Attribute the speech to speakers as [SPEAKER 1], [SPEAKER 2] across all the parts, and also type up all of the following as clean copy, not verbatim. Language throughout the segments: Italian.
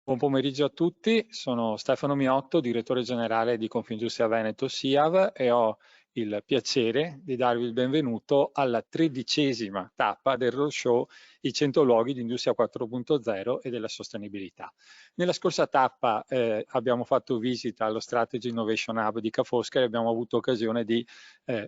[SPEAKER 1] Buon pomeriggio a tutti, sono Stefano Miotto, direttore generale di Confindustria Veneto SIAV e ho il piacere di darvi il benvenuto alla 13ª tappa del roadshow I 100 luoghi di Industria 4.0 e della sostenibilità. Nella scorsa tappa abbiamo fatto visita allo Strategy Innovation Hub di Ca' Foscari e abbiamo avuto occasione di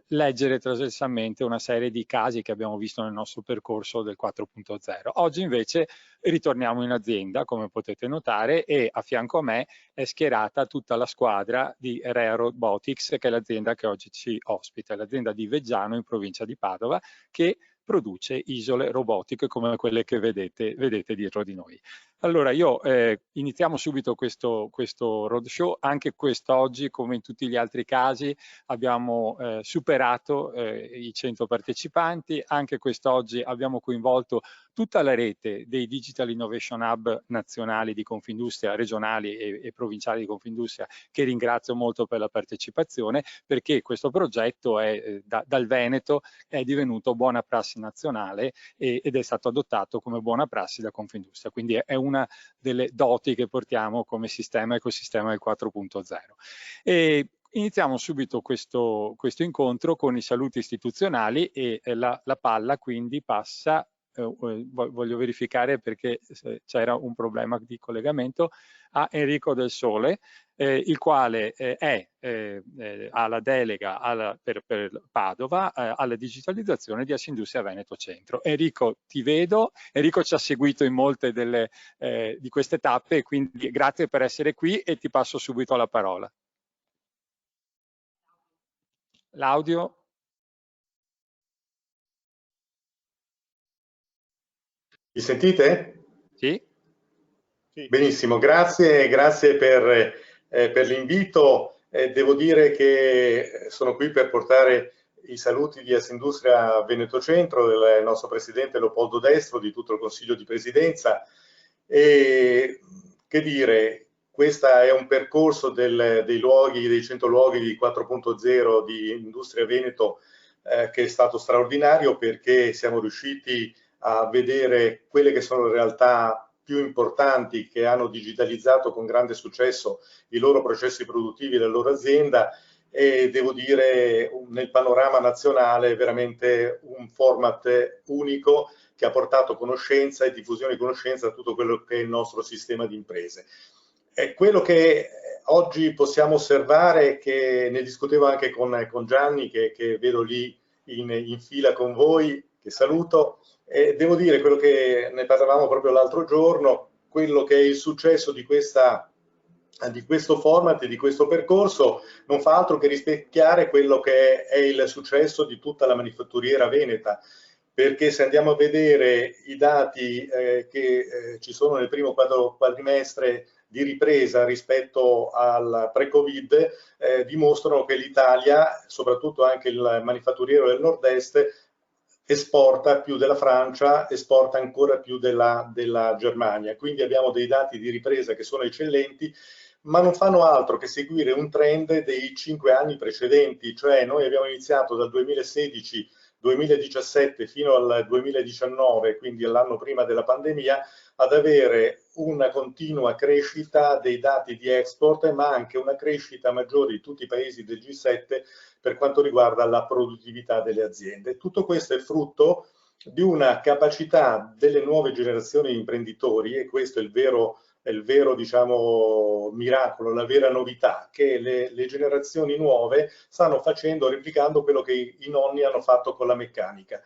[SPEAKER 1] leggere trasversalmente una serie di casi che abbiamo visto nel nostro percorso del 4.0. Oggi invece ritorniamo in azienda, come potete notare, e a fianco a me è schierata tutta la squadra di Rea Robotics, che è l'azienda che oggi ci ospita, l'azienda di Veggiano in provincia di Padova, che produce isole robotiche come quelle che vedete dietro di noi. Allora, iniziamo subito questo roadshow. Anche quest'oggi, come in tutti gli altri casi, abbiamo superato i 100 partecipanti. Anche quest'oggi abbiamo coinvolto tutta la rete dei Digital Innovation Hub nazionali di Confindustria, regionali e provinciali di Confindustria, che ringrazio molto per la partecipazione, perché questo progetto dal Veneto è divenuto buona prassi nazionale ed è stato adottato come buona prassi da Confindustria. Quindi è una delle doti che portiamo come ecosistema del 4.0. Iniziamo subito questo incontro con i saluti istituzionali e la palla quindi passa, voglio verificare perché c'era un problema di collegamento, a Enrico Del Sole, il quale ha la delega per Padova alla digitalizzazione di Assindustria Veneto Centro. Enrico, ti vedo. Enrico ci ha seguito in molte di queste tappe, quindi grazie per essere qui e ti passo subito la parola. L'audio.
[SPEAKER 2] Mi sentite?
[SPEAKER 1] Sì.
[SPEAKER 2] Benissimo, grazie per l'invito. Devo dire che sono qui per portare i saluti di Assindustria Veneto Centro, del nostro presidente Leopoldo Destro, di tutto il Consiglio di Presidenza. E che dire, questo è un percorso dei 100 luoghi di 4.0 di Industria Veneto che è stato straordinario, perché siamo riusciti a vedere quelle che sono le realtà più importanti che hanno digitalizzato con grande successo i loro processi produttivi della loro azienda, e devo dire nel panorama nazionale veramente un format unico che ha portato conoscenza e diffusione di conoscenza a tutto quello che è il nostro sistema di imprese. È quello che oggi possiamo osservare, che ne discutevo anche con Gianni, che vedo lì in fila con voi, che saluto. Devo dire, quello che ne parlavamo proprio l'altro giorno, quello che è il successo di questo format e di questo percorso non fa altro che rispecchiare quello che è il successo di tutta la manifatturiera veneta, perché se andiamo a vedere i dati che ci sono nel primo quadrimestre di ripresa rispetto al pre-Covid, dimostrano che l'Italia, soprattutto anche il manifatturiero del nord-est, esporta più della Francia, esporta ancora più della Germania. Quindi abbiamo dei dati di ripresa che sono eccellenti, ma non fanno altro che seguire un trend dei 5 anni precedenti. Cioè noi abbiamo iniziato dal 2016-2017 fino al 2019, quindi all'anno prima della pandemia, ad avere una continua crescita dei dati di export, ma anche una crescita maggiore di tutti i paesi del G7 per quanto riguarda la produttività delle aziende. Tutto questo è frutto di una capacità delle nuove generazioni di imprenditori, e questo è il vero diciamo, miracolo, la vera novità, che le generazioni nuove stanno facendo, replicando quello che i nonni hanno fatto con la meccanica.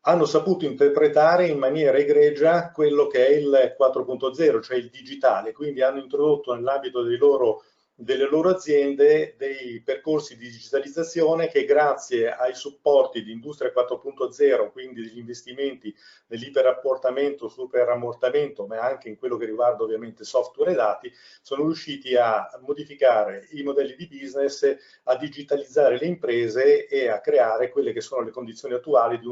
[SPEAKER 2] Hanno saputo interpretare in maniera egregia quello che è il 4.0, cioè il digitale, quindi hanno introdotto nell'ambito delle loro aziende dei percorsi di digitalizzazione che, grazie ai supporti di Industria 4.0, quindi degli investimenti nell'iperammortamento, superammortamento, ma anche in quello che riguarda ovviamente software e dati, sono riusciti a modificare i modelli di business, a digitalizzare le imprese e a creare quelle che sono le condizioni attuali di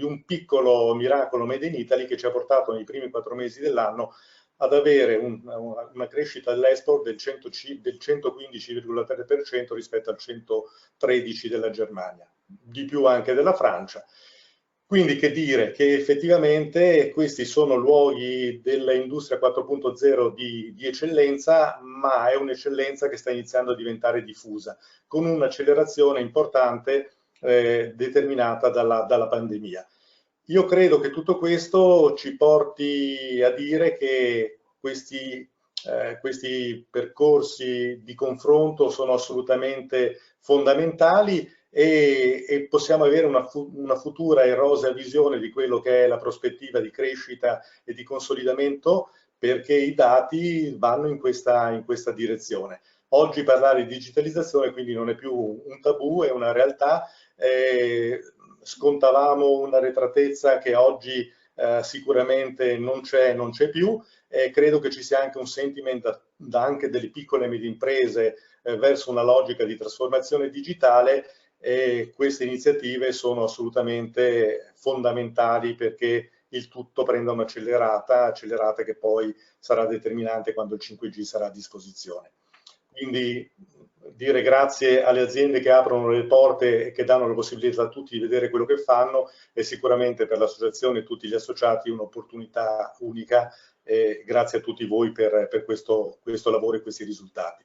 [SPEAKER 2] un piccolo miracolo made in Italy, che ci ha portato nei primi 4 mesi dell'anno ad avere una crescita dell'export del 115,3% rispetto al 113% della Germania, di più anche della Francia. Quindi che dire che effettivamente questi sono luoghi dell'industria 4.0 di eccellenza, ma è un'eccellenza che sta iniziando a diventare diffusa, con un'accelerazione importante determinata dalla pandemia. Io credo che tutto questo ci porti a dire che questi percorsi di confronto sono assolutamente fondamentali e possiamo avere una futura e rosea visione di quello che è la prospettiva di crescita e di consolidamento, perché i dati vanno in questa direzione. Oggi parlare di digitalizzazione quindi non è più un tabù, è una realtà. Scontavamo un'arretratezza che oggi sicuramente non c'è più. Credo che ci sia anche un sentiment anche delle piccole e medie imprese verso una logica di trasformazione digitale, e queste iniziative sono assolutamente fondamentali perché il tutto prenda un'accelerata che poi sarà determinante quando il 5G sarà a disposizione. Quindi dire grazie alle aziende che aprono le porte e che danno la possibilità a tutti di vedere quello che fanno è sicuramente per l'associazione e tutti gli associati un'opportunità unica. Grazie a tutti voi per questo lavoro e questi risultati.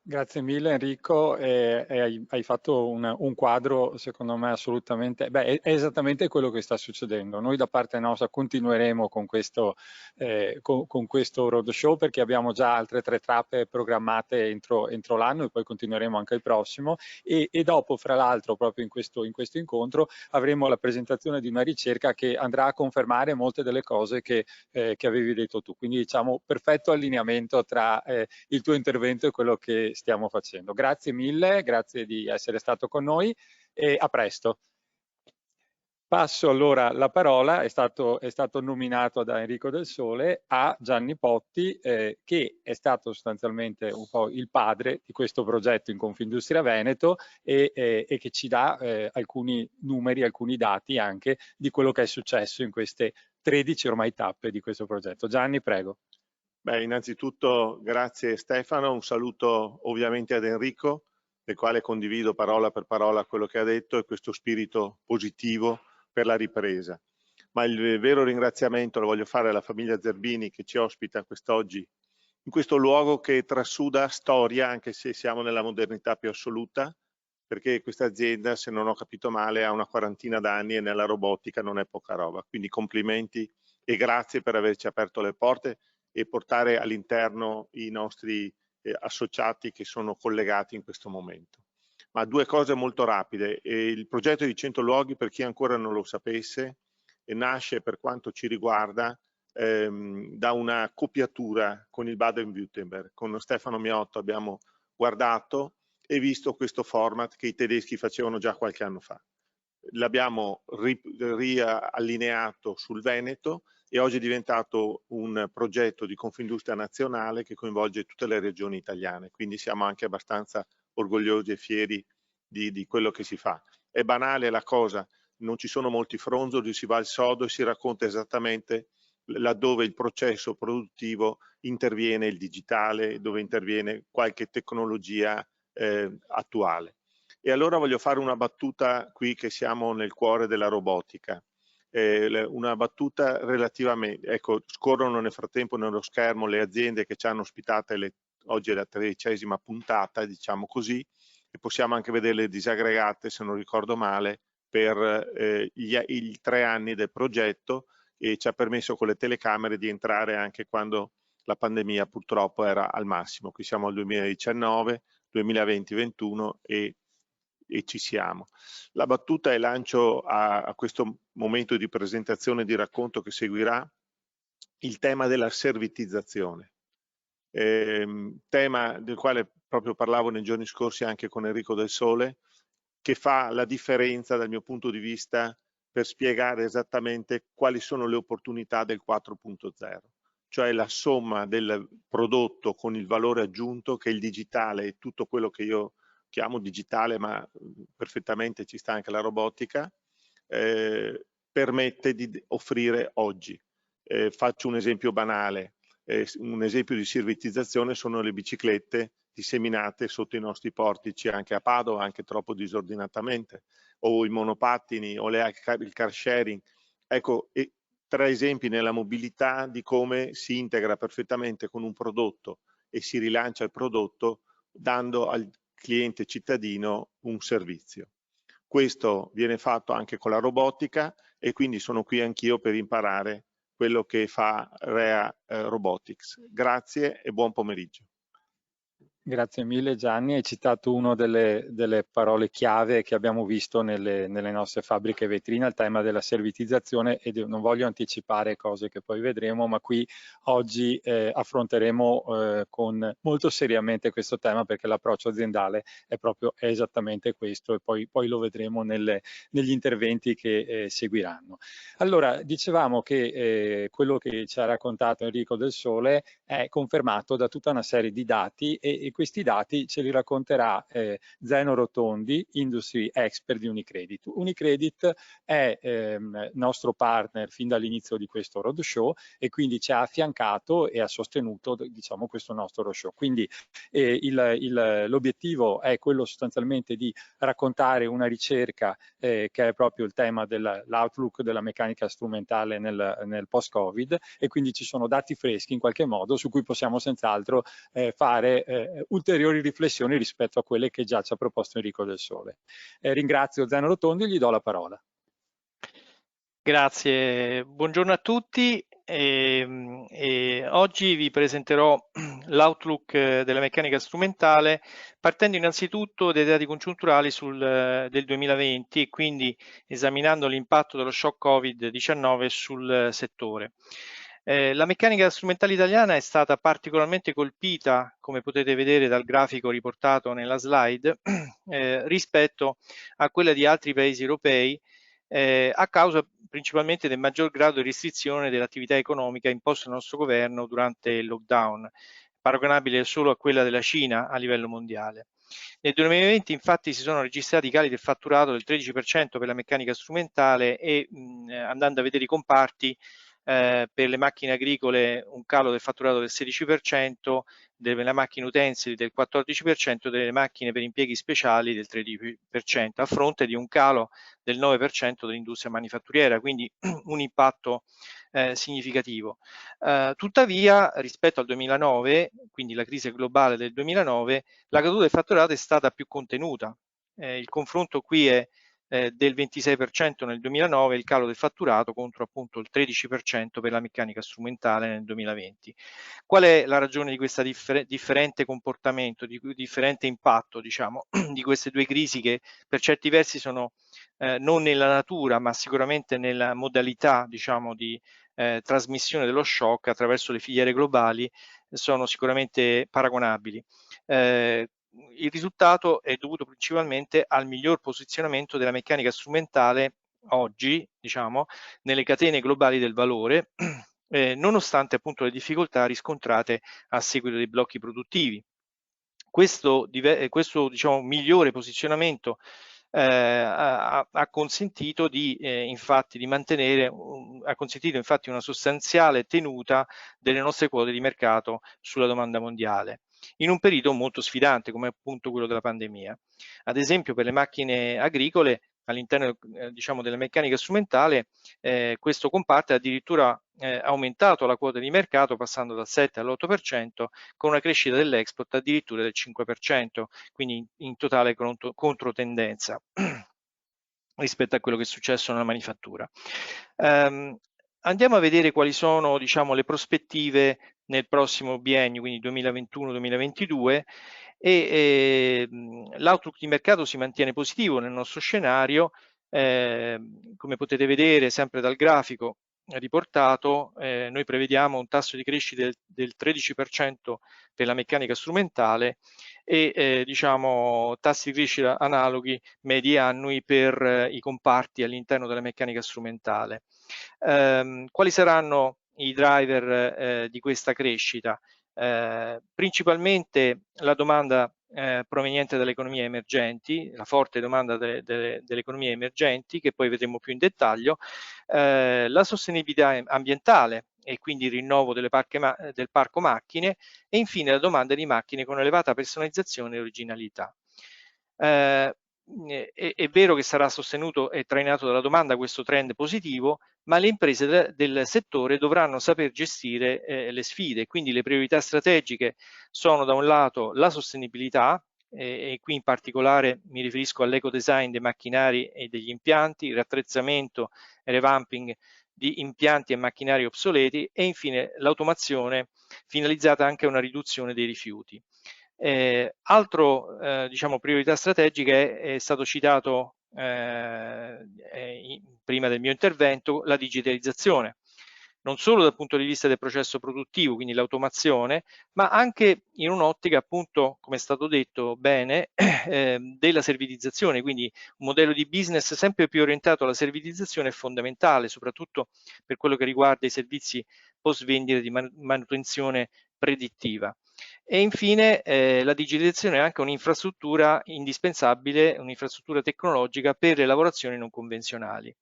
[SPEAKER 1] Grazie mille Enrico, hai fatto un quadro secondo me assolutamente, beh, è esattamente quello che sta succedendo. Noi da parte nostra continueremo con questo roadshow perché abbiamo già altre 3 tappe programmate entro l'anno e poi continueremo anche il prossimo e dopo fra l'altro proprio in questo incontro avremo la presentazione di una ricerca che andrà a confermare molte delle cose che avevi detto tu. Quindi diciamo perfetto allineamento tra il tuo intervento e quello che stiamo facendo. Grazie mille, grazie di essere stato con noi e a presto. Passo allora la parola, è stato nominato da Enrico Del Sole, a Gianni Potti, che è stato sostanzialmente un po' il padre di questo progetto in Confindustria Veneto e che ci dà alcuni numeri, alcuni dati anche di quello che è successo in queste 13 ormai tappe di questo progetto. Gianni, prego.
[SPEAKER 3] Beh, innanzitutto grazie Stefano, un saluto ovviamente ad Enrico, del quale condivido parola per parola quello che ha detto e questo spirito positivo per la ripresa. Ma il vero ringraziamento lo voglio fare alla famiglia Zerbini che ci ospita quest'oggi in questo luogo che trasuda storia, anche se siamo nella modernità più assoluta, perché questa azienda, se non ho capito male, ha una quarantina d'anni e nella robotica non è poca roba. Quindi complimenti e grazie per averci aperto le porte e portare all'interno i nostri associati che sono collegati in questo momento. Ma 2 cose molto rapide. Il progetto di 100 luoghi, per chi ancora non lo sapesse, nasce per quanto ci riguarda da una copiatura con il Baden-Württemberg. Con Stefano Miotto abbiamo guardato e visto questo format che i tedeschi facevano già qualche anno fa. L'abbiamo riallineato sul Veneto e oggi è diventato un progetto di Confindustria nazionale che coinvolge tutte le regioni italiane, quindi siamo anche abbastanza orgogliosi e fieri di quello che si fa. È banale la cosa, non ci sono molti fronzoli, si va al sodo e si racconta esattamente laddove il processo produttivo interviene il digitale, dove interviene qualche tecnologia attuale. E allora voglio fare una battuta qui che siamo nel cuore della robotica. Una battuta relativamente, ecco, scorrono nel frattempo nello schermo le aziende che ci hanno ospitate, oggi è la 13ª puntata, diciamo così, e possiamo anche vederle disaggregate, se non ricordo male, per i 3 anni del progetto e ci ha permesso con le telecamere di entrare anche quando la pandemia purtroppo era al massimo. Qui siamo al 2019, 2020-21 e ci siamo. La battuta e lancio a questo momento di presentazione e di racconto che seguirà il tema della servitizzazione, tema del quale proprio parlavo nei giorni scorsi anche con Enrico Del Sole, che fa la differenza dal mio punto di vista per spiegare esattamente quali sono le opportunità del 4.0, cioè la somma del prodotto con il valore aggiunto che il digitale e tutto quello che io chiamo digitale, ma perfettamente ci sta anche la robotica, permette di offrire oggi. Faccio un esempio banale, un esempio di servitizzazione sono le biciclette disseminate sotto i nostri portici, anche a Padova, anche troppo disordinatamente, o i monopattini o il car sharing. Ecco, 3 esempi nella mobilità di come si integra perfettamente con un prodotto e si rilancia il prodotto dando al cliente cittadino un servizio. Questo viene fatto anche con la robotica e quindi sono qui anch'io per imparare quello che fa Rea Robotics. Grazie e buon pomeriggio.
[SPEAKER 1] Grazie mille Gianni, hai citato una delle parole chiave che abbiamo visto nelle nostre fabbriche vetrine, il tema della servitizzazione, e non voglio anticipare cose che poi vedremo, ma qui oggi affronteremo molto seriamente questo tema, perché l'approccio aziendale è esattamente questo, e poi lo vedremo negli interventi che seguiranno. Allora, dicevamo che quello che ci ha raccontato Enrico Del Sole è confermato da tutta una serie di dati, e questi dati ce li racconterà Zeno Rotondi, Industry Expert di Unicredit. Unicredit è nostro partner fin dall'inizio di questo roadshow, e quindi ci ha affiancato e ha sostenuto, diciamo, questo nostro roadshow. Quindi l'obiettivo è quello sostanzialmente di raccontare una ricerca che è proprio il tema dell'outlook della meccanica strumentale nel post-Covid, e quindi ci sono dati freschi in qualche modo su cui possiamo senz'altro fare ulteriori riflessioni rispetto a quelle che già ci ha proposto Enrico Del Sole. Ringrazio Zeno Rotondi e gli do la parola.
[SPEAKER 4] Grazie, buongiorno a tutti. Oggi vi presenterò l'outlook della meccanica strumentale, partendo innanzitutto dai dati congiunturali del 2020 e quindi esaminando l'impatto dello shock Covid-19 sul settore. La meccanica strumentale italiana è stata particolarmente colpita, come potete vedere dal grafico riportato nella slide, rispetto a quella di altri paesi europei, a causa principalmente del maggior grado di restrizione dell'attività economica imposto dal nostro governo durante il lockdown, paragonabile solo a quella della Cina a livello mondiale. Nel 2020 infatti si sono registrati cali del fatturato del 13% per la meccanica strumentale e andando a vedere i comparti, per le macchine agricole un calo del fatturato del 16%, delle macchine utensili del 14%, delle macchine per impieghi speciali del 13%, a fronte di un calo del 9% dell'industria manifatturiera, quindi un impatto significativo. Tuttavia, rispetto al 2009, quindi la crisi globale del 2009, la caduta del fatturato è stata più contenuta. Il confronto qui è del 26% nel 2009, il calo del fatturato contro appunto il 13% per la meccanica strumentale nel 2020. Qual è la ragione di questo differente comportamento, di differente impatto, diciamo, di queste due crisi che per certi versi sono non nella natura, ma sicuramente nella modalità, diciamo, di trasmissione dello shock attraverso le filiere globali, sono sicuramente paragonabili. Il risultato è dovuto principalmente al miglior posizionamento della meccanica strumentale oggi, diciamo, nelle catene globali del valore, nonostante appunto le difficoltà riscontrate a seguito dei blocchi produttivi. Questo diciamo, migliore posizionamento ha consentito infatti di mantenere, ha consentito infatti una sostanziale tenuta delle nostre quote di mercato sulla domanda mondiale, in un periodo molto sfidante come appunto quello della pandemia. Ad esempio per le macchine agricole, all'interno diciamo, della meccanica strumentale, questo comparto ha addirittura aumentato la quota di mercato passando dal 7 all'8%, con una crescita dell'export addirittura del 5%, quindi in totale controtendenza rispetto a quello che è successo nella manifattura. Andiamo a vedere quali sono, diciamo, le prospettive nel prossimo biennio, quindi 2021-2022, e l'outlook di mercato si mantiene positivo nel nostro scenario. Come potete vedere sempre dal grafico riportato, noi prevediamo un tasso di crescita del 13% per la meccanica strumentale e diciamo tassi di crescita analoghi medi annui per i comparti all'interno della meccanica strumentale. Quali saranno i driver di questa crescita? Principalmente la domanda proveniente dalle economie emergenti, la forte domanda delle economie emergenti, che poi vedremo più in dettaglio, la sostenibilità ambientale e quindi il rinnovo del parco macchine, e infine la domanda di macchine con elevata personalizzazione e originalità. è vero che sarà sostenuto e trainato dalla domanda questo trend positivo, ma le imprese del settore dovranno saper gestire le sfide, quindi le priorità strategiche sono da un lato la sostenibilità, e qui in particolare mi riferisco all'eco-design dei macchinari e degli impianti, il rattrezzamento e revamping di impianti e macchinari obsoleti e infine l'automazione finalizzata anche a una riduzione dei rifiuti. Altro diciamo priorità strategica è stato citato prima del mio intervento, la digitalizzazione, non solo dal punto di vista del processo produttivo, quindi l'automazione, ma anche in un'ottica appunto, come è stato detto bene, della servitizzazione, quindi un modello di business sempre più orientato alla servitizzazione è fondamentale, soprattutto per quello che riguarda i servizi post vendita di manutenzione predittiva. E infine la digitalizzazione è anche un'infrastruttura indispensabile, un'infrastruttura tecnologica per le lavorazioni non convenzionali.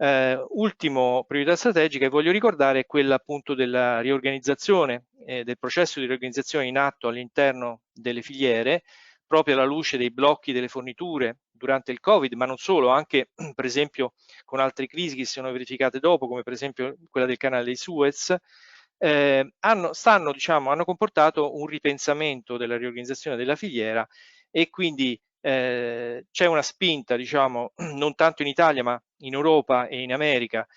[SPEAKER 4] Ultimo priorità strategica che voglio ricordare è quella appunto della riorganizzazione, del processo di riorganizzazione in atto all'interno delle filiere, proprio alla luce dei blocchi delle forniture durante il Covid, ma non solo, anche per esempio con altre crisi che si sono verificate dopo, come per esempio quella del canale di Suez, hanno comportato un ripensamento della riorganizzazione della filiera e quindi c'è una spinta, diciamo, non tanto in Italia ma in Europa e in America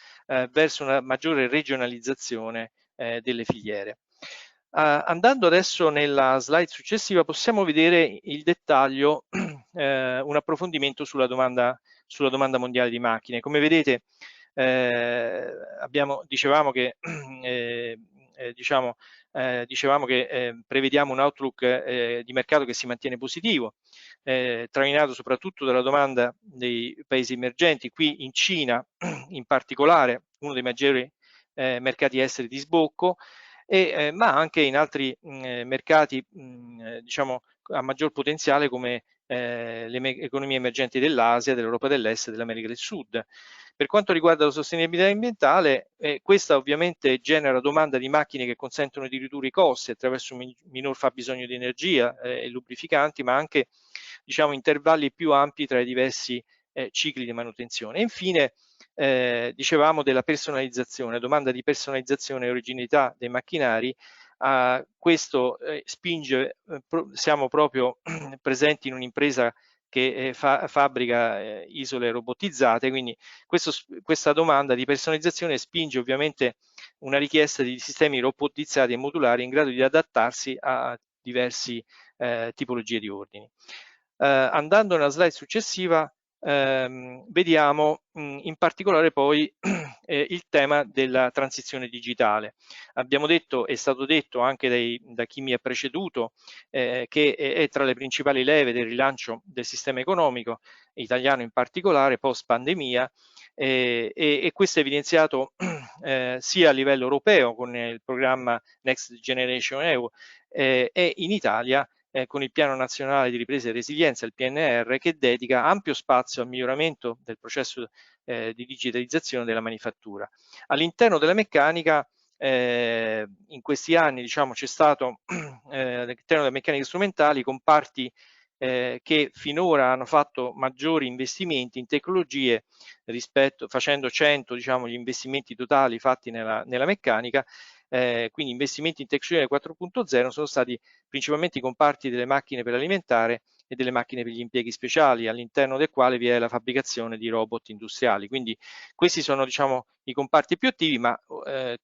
[SPEAKER 4] verso una maggiore regionalizzazione delle filiere. Andando adesso nella slide successiva possiamo vedere il dettaglio, un approfondimento sulla domanda mondiale di macchine. Come vedete dicevamo che prevediamo un outlook di mercato che si mantiene positivo, trainato soprattutto dalla domanda dei paesi emergenti. Qui in Cina in particolare, uno dei maggiori mercati esteri di sbocco, ma anche in altri mercati diciamo a maggior potenziale come le economie emergenti dell'Asia, dell'Europa dell'Est e dell'America del Sud. Per quanto riguarda la sostenibilità ambientale, questa ovviamente genera domanda di macchine che consentono di ridurre i costi attraverso un minor fabbisogno di energia e lubrificanti, ma anche diciamo, intervalli più ampi tra i diversi cicli di manutenzione. E infine dicevamo della personalizzazione, domanda di personalizzazione e originalità dei macchinari. Questo spinge, siamo proprio presenti in un'impresa che fabbrica isole robotizzate, quindi questa domanda di personalizzazione spinge ovviamente una richiesta di sistemi robotizzati e modulari in grado di adattarsi a diverse tipologie di ordini. Andando nella slide successiva vediamo in particolare poi il tema della transizione digitale. Abbiamo detto, è stato detto anche da chi mi ha preceduto, che è tra le principali leve del rilancio del sistema economico italiano in particolare post pandemia, e questo è evidenziato sia a livello europeo con il programma Next Generation EU e in Italia con il Piano Nazionale di Ripresa e Resilienza, il PNR, che dedica ampio spazio al miglioramento del processo di digitalizzazione della manifattura. All'interno della meccanica in questi anni diciamo, c'è stato all'interno delle meccaniche strumentali comparti che finora hanno fatto maggiori investimenti in tecnologie facendo 100 diciamo, gli investimenti totali fatti nella meccanica. Quindi investimenti in tecnologia 4.0 sono stati principalmente i comparti delle macchine per l'alimentare e delle macchine per gli impieghi speciali, all'interno del quale vi è la fabbricazione di robot industriali. Quindi questi sono diciamo, i comparti più attivi, ma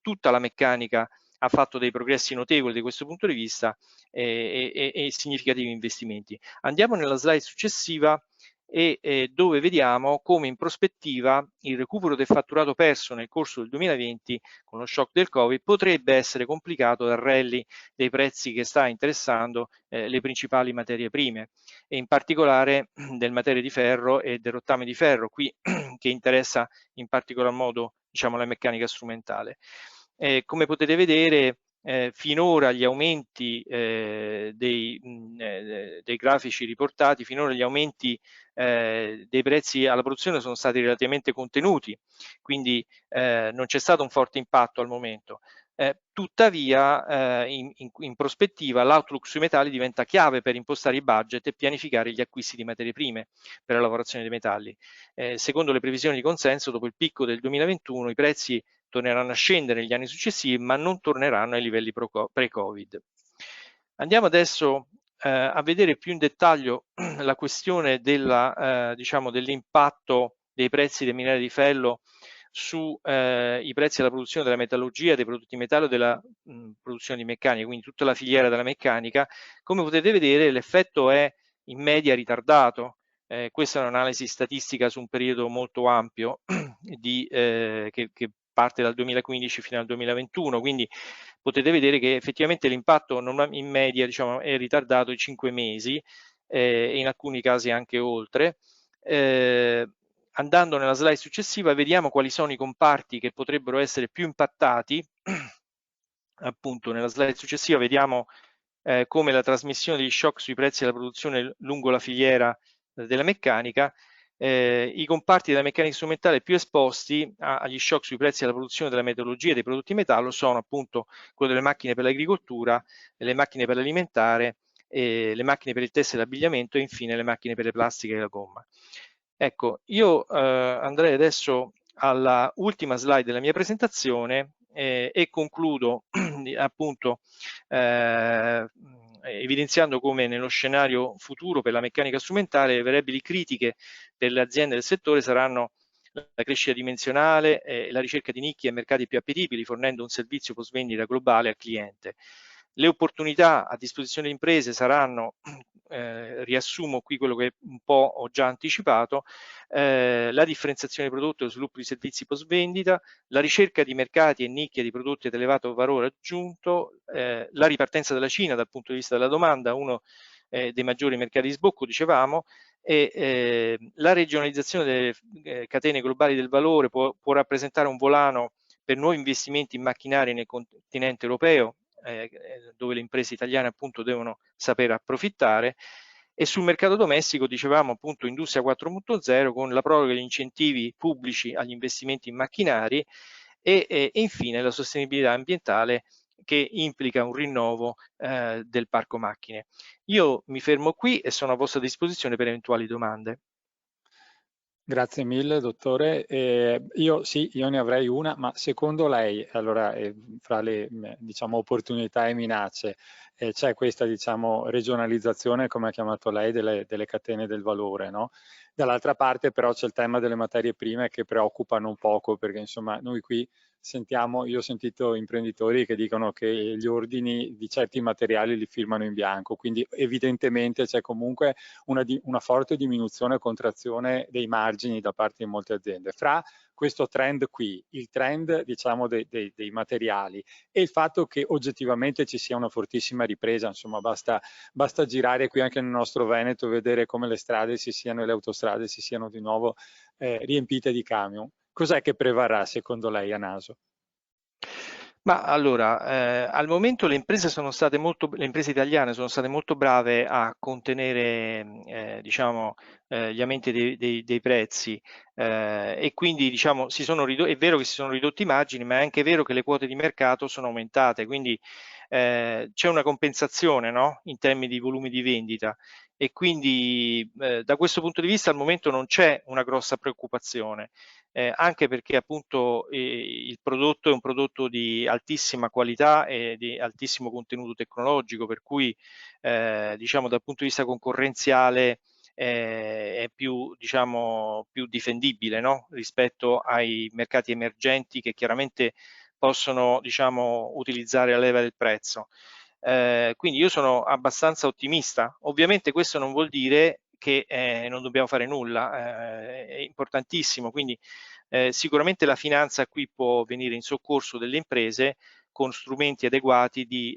[SPEAKER 4] tutta la meccanica ha fatto dei progressi notevoli da questo punto di vista e significativi investimenti. Andiamo nella slide successiva dove vediamo come in prospettiva il recupero del fatturato perso nel corso del 2020 con lo shock del Covid potrebbe essere complicato dal rally dei prezzi che sta interessando le principali materie prime e in particolare del materiale di ferro e del rottame di ferro qui che interessa in particolar modo diciamo, la meccanica strumentale. Come potete vedere finora gli aumenti dei grafici riportati, finora gli aumenti dei prezzi alla produzione sono stati relativamente contenuti, quindi non c'è stato un forte impatto al momento. Tuttavia in prospettiva l'outlook sui metalli diventa chiave per impostare i budget e pianificare gli acquisti di materie prime per la lavorazione dei metalli. Secondo le previsioni di consenso, dopo il picco del 2021 i prezzi torneranno a scendere negli anni successivi, ma non torneranno ai livelli pre-Covid. Andiamo adesso a vedere più in dettaglio la questione dell'impatto dei prezzi del minerale di ferro sui prezzi della produzione della metallurgia, dei prodotti metallo e della produzione di meccanica, quindi tutta la filiera della meccanica. Come potete vedere, l'effetto è in media ritardato. Questa è un'analisi statistica su un periodo molto ampio che parte dal 2015 fino al 2021, quindi potete vedere che effettivamente l'impatto in media è ritardato di 5 mesi e in alcuni casi anche oltre. Andando nella slide successiva vediamo quali sono i comparti che potrebbero essere più impattati. Appunto nella slide successiva vediamo come la trasmissione degli shock sui prezzi della produzione lungo la filiera della meccanica. I comparti della meccanica strumentale più esposti agli shock sui prezzi della produzione della metallurgia e dei prodotti metallo sono appunto quello delle macchine per l'agricoltura, le macchine per l'alimentare, le macchine per il tessile e l'abbigliamento e infine le macchine per le plastiche e la gomma. Ecco, io andrei adesso alla ultima slide della mia presentazione e concludo appunto evidenziando come nello scenario futuro per la meccanica strumentale le variabili critiche per le aziende del settore saranno la crescita dimensionale e la ricerca di nicchie e mercati più appetibili, fornendo un servizio post vendita globale al cliente. Le opportunità a disposizione delle imprese saranno, riassumo qui quello che un po' ho già anticipato, la differenziazione del prodotto e lo sviluppo di servizi post vendita, la ricerca di mercati e nicchie di prodotti ad elevato valore aggiunto, la ripartenza della Cina dal punto di vista della domanda, uno dei maggiori mercati di sbocco, dicevamo, e la regionalizzazione delle catene globali del valore può rappresentare un volano per nuovi investimenti in macchinari nel continente europeo, dove le imprese italiane appunto devono saper approfittare. E sul mercato domestico dicevamo appunto Industria 4.0 con la proroga degli incentivi pubblici agli investimenti in macchinari e infine la sostenibilità ambientale che implica un rinnovo del parco macchine. Io mi fermo qui e sono a vostra disposizione per eventuali domande.
[SPEAKER 1] Grazie mille, dottore. Io ne avrei una, ma secondo lei, allora, fra le diciamo, opportunità e minacce, c'è questa diciamo, regionalizzazione, come ha chiamato lei, delle catene del valore, no? Dall'altra parte però c'è il tema delle materie prime che preoccupano un poco, perché insomma noi qui io ho sentito imprenditori che dicono che gli ordini di certi materiali li firmano in bianco, quindi evidentemente c'è comunque una forte diminuzione e contrazione dei margini da parte di molte aziende. Fra questo trend qui, il trend diciamo dei materiali e il fatto che oggettivamente ci sia una fortissima ripresa, insomma basta girare qui anche nel nostro Veneto e vedere come le strade e le autostrade si siano di nuovo riempite di camion. Cos'è che prevarrà secondo lei a naso?
[SPEAKER 4] Ma allora, al momento le imprese italiane sono state molto brave a contenere diciamo, gli aumenti dei prezzi e quindi diciamo, è vero che si sono ridotti i margini, ma è anche vero che le quote di mercato sono aumentate, quindi c'è una compensazione, no? In termini di volumi di vendita e quindi da questo punto di vista al momento non c'è una grossa preoccupazione. Anche perché appunto il prodotto è un prodotto di altissima qualità e di altissimo contenuto tecnologico, per cui diciamo dal punto di vista concorrenziale è più, diciamo, più difendibile, no? Rispetto ai mercati emergenti che chiaramente possono diciamo, utilizzare la leva del prezzo. Quindi io sono abbastanza ottimista. Ovviamente questo non vuol dire che non dobbiamo fare nulla, è importantissimo, quindi sicuramente la finanza qui può venire in soccorso delle imprese con strumenti adeguati di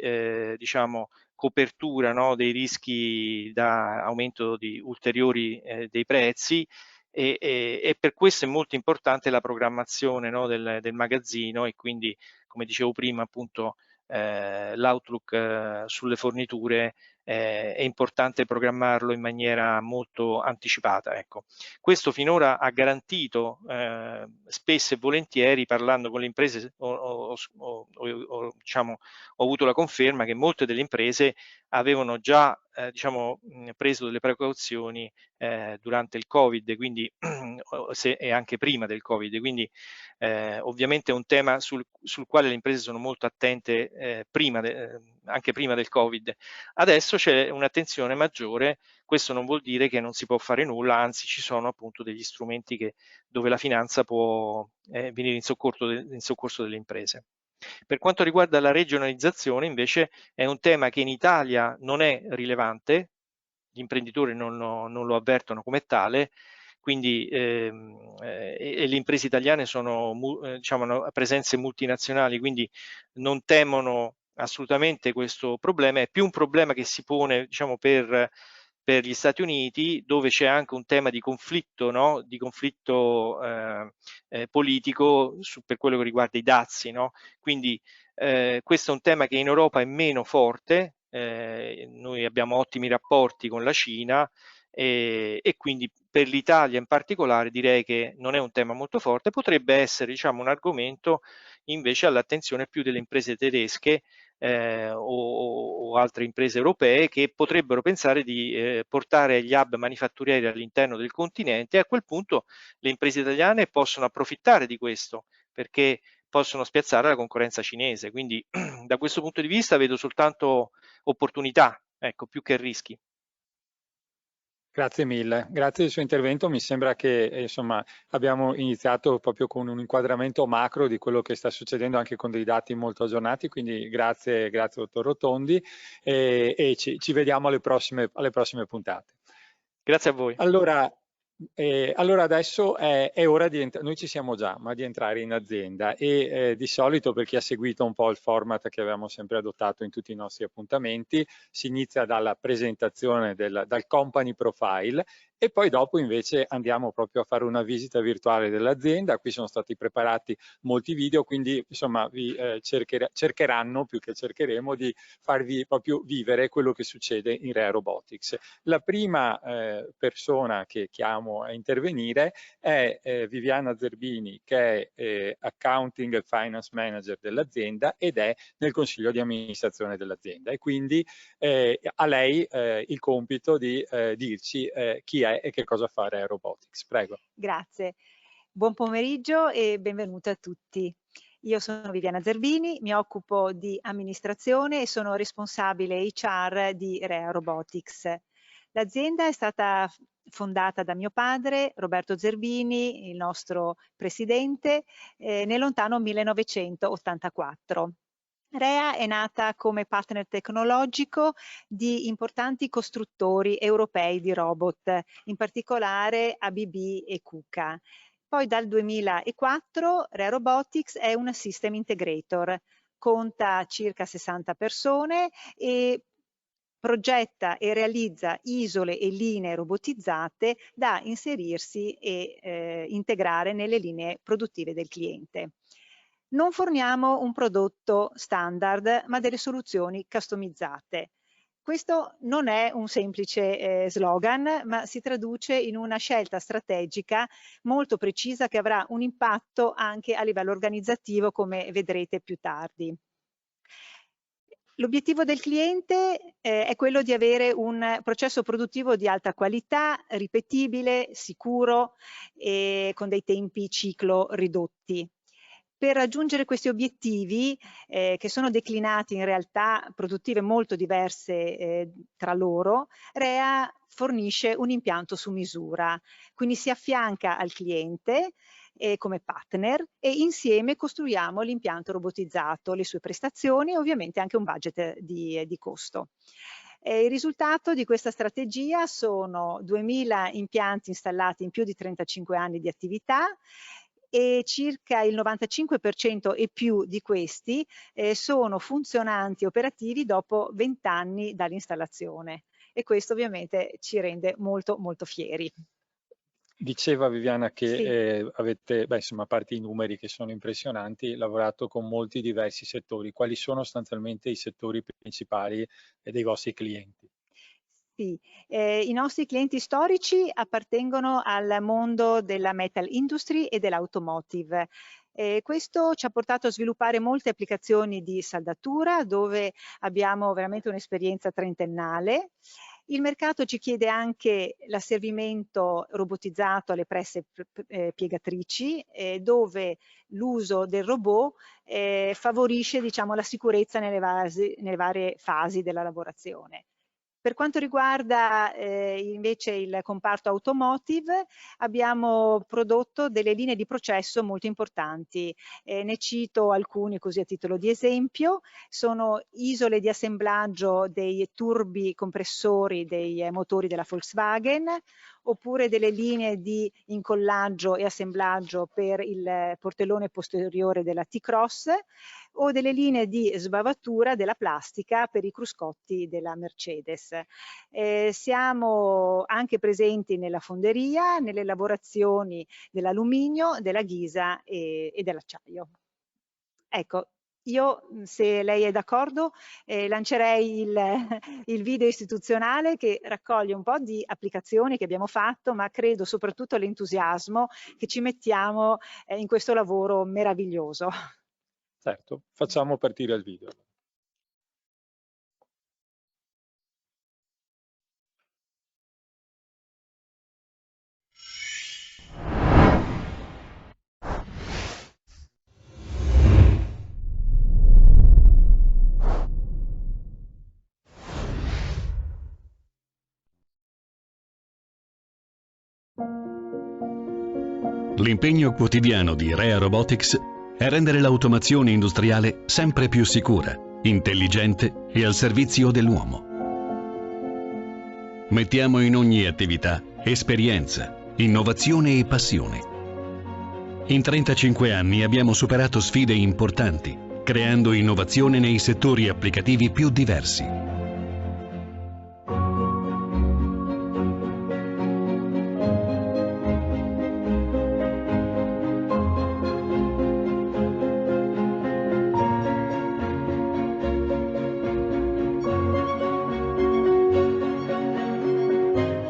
[SPEAKER 4] diciamo, copertura, no, dei rischi da aumento di ulteriori dei prezzi e per questo è molto importante la programmazione, no, del magazzino e quindi come dicevo prima appunto l'outlook sulle forniture è importante programmarlo in maniera molto anticipata. Ecco. Questo finora ha garantito spesso e volentieri, parlando con le imprese, diciamo, ho avuto la conferma che molte delle imprese avevano già diciamo, preso delle precauzioni durante il Covid, quindi, e anche prima del Covid, quindi ovviamente è un tema sul quale le imprese sono molto attente anche prima del Covid. Adesso c'è un'attenzione maggiore, questo non vuol dire che non si può fare nulla, anzi ci sono appunto degli strumenti dove la finanza può venire in soccorso delle imprese. Per quanto riguarda la regionalizzazione, invece, è un tema che in Italia non è rilevante, gli imprenditori non lo avvertono come tale, quindi e le imprese italiane sono diciamo, hanno presenze multinazionali, quindi non temono assolutamente questo problema, è più un problema che si pone diciamo, per gli Stati Uniti, dove c'è anche un tema di conflitto, no? Di conflitto politico per quello che riguarda i dazi, no? Quindi questo è un tema che in Europa è meno forte, noi abbiamo ottimi rapporti con la Cina e quindi per l'Italia in particolare direi che non è un tema molto forte, potrebbe essere diciamo, un argomento invece all'attenzione più delle imprese tedesche o altre imprese europee che potrebbero pensare di portare gli hub manifatturieri all'interno del continente, e a quel punto le imprese italiane possono approfittare di questo perché possono spiazzare la concorrenza cinese, quindi da questo punto di vista vedo soltanto opportunità, ecco, più che rischi.
[SPEAKER 1] Grazie mille, grazie del suo intervento. Mi sembra che insomma, abbiamo iniziato proprio con un inquadramento macro di quello che sta succedendo anche con dei dati molto aggiornati, quindi grazie dottor Rotondi e ci vediamo alle prossime puntate.
[SPEAKER 4] Grazie a voi.
[SPEAKER 1] Allora adesso è ora di entrare, noi ci siamo già, ma di entrare in azienda e di solito per chi ha seguito un po' il format che avevamo sempre adottato in tutti i nostri appuntamenti, si inizia dalla presentazione dal company profile e poi dopo invece andiamo proprio a fare una visita virtuale dell'azienda. Qui sono stati preparati molti video, quindi insomma vi cercheranno, più che cercheremo, di farvi proprio vivere quello che succede in Rea Robotics. La prima persona che chiamo a intervenire è Viviana Zerbini, che è Accounting e Finance Manager dell'azienda ed è nel consiglio di amministrazione dell'azienda, e quindi a lei il compito di dirci chi è e che cosa fa Rea Robotics. Prego.
[SPEAKER 5] Grazie. Buon pomeriggio e benvenuti a tutti. Io sono Viviana Zerbini, mi occupo di amministrazione e sono responsabile HR di Rea Robotics. L'azienda è stata fondata da mio padre, Roberto Zerbini, il nostro presidente, nel lontano 1984. Rea è nata come partner tecnologico di importanti costruttori europei di robot, in particolare ABB e KUKA. Poi dal 2004 Rea Robotics è una system integrator, conta circa 60 persone e progetta e realizza isole e linee robotizzate da inserirsi e integrare nelle linee produttive del cliente. Non forniamo un prodotto standard, ma delle soluzioni customizzate. Questo non è un semplice slogan, ma si traduce in una scelta strategica molto precisa che avrà un impatto anche a livello organizzativo, come vedrete più tardi. L'obiettivo del cliente è quello di avere un processo produttivo di alta qualità, ripetibile, sicuro e con dei tempi ciclo ridotti. Per raggiungere questi obiettivi, che sono declinati in realtà produttive molto diverse tra loro, Rea fornisce un impianto su misura, quindi si affianca al cliente come partner e insieme costruiamo l'impianto robotizzato, le sue prestazioni e ovviamente anche un budget di costo. Il risultato di questa strategia sono 2000 impianti installati in più di 35 anni di attività, e circa il 95% e più di questi sono funzionanti e operativi dopo 20 anni dall'installazione, e questo ovviamente ci rende molto molto fieri.
[SPEAKER 1] Diceva Viviana che
[SPEAKER 5] sì.
[SPEAKER 1] avete, insomma, a parte i numeri che sono impressionanti, lavorato con molti diversi settori. Quali sono sostanzialmente i settori principali dei vostri clienti?
[SPEAKER 5] Sì, i nostri clienti storici appartengono al mondo della metal industry e dell'automotive. Questo ci ha portato a sviluppare molte applicazioni di saldatura dove abbiamo veramente un'esperienza trentennale. Il mercato ci chiede anche l'asservimento robotizzato alle presse piegatrici, dove l'uso del robot favorisce, diciamo, la sicurezza nelle varie fasi della lavorazione. Per quanto riguarda invece il comparto automotive, abbiamo prodotto delle linee di processo molto importanti. Ne cito alcuni così a titolo di esempio. Sono isole di assemblaggio dei turbi compressori dei motori della Volkswagen, oppure delle linee di incollaggio e assemblaggio per il portellone posteriore della T-Cross, o delle linee di sbavatura della plastica per i cruscotti della Mercedes. Siamo anche presenti nella fonderia, nelle lavorazioni dell'alluminio, della ghisa e dell'acciaio. Ecco, io, se lei è d'accordo, lancerei il video istituzionale che raccoglie un po' di applicazioni che abbiamo fatto, ma credo soprattutto l'entusiasmo che ci mettiamo in questo lavoro meraviglioso.
[SPEAKER 1] Certo, facciamo partire il video.
[SPEAKER 6] L'impegno quotidiano di Rea Robotics è rendere l'automazione industriale sempre più sicura, intelligente e al servizio dell'uomo. Mettiamo in ogni attività esperienza, innovazione e passione. In 35 anni abbiamo superato sfide importanti, creando innovazione nei settori applicativi più diversi.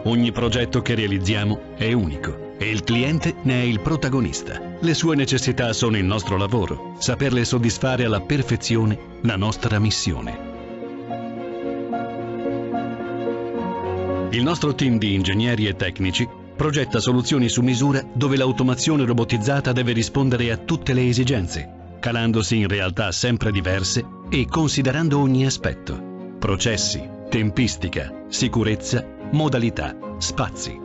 [SPEAKER 6] Ogni progetto che realizziamo è unico e il cliente ne è il protagonista. Le sue necessità sono il nostro lavoro, saperle soddisfare alla perfezione la nostra missione. Il nostro team di ingegneri e tecnici progetta soluzioni su misura dove l'automazione robotizzata deve rispondere a tutte le esigenze, calandosi in realtà sempre diverse e considerando ogni aspetto: processi, tempistica, sicurezza, modalità, spazi.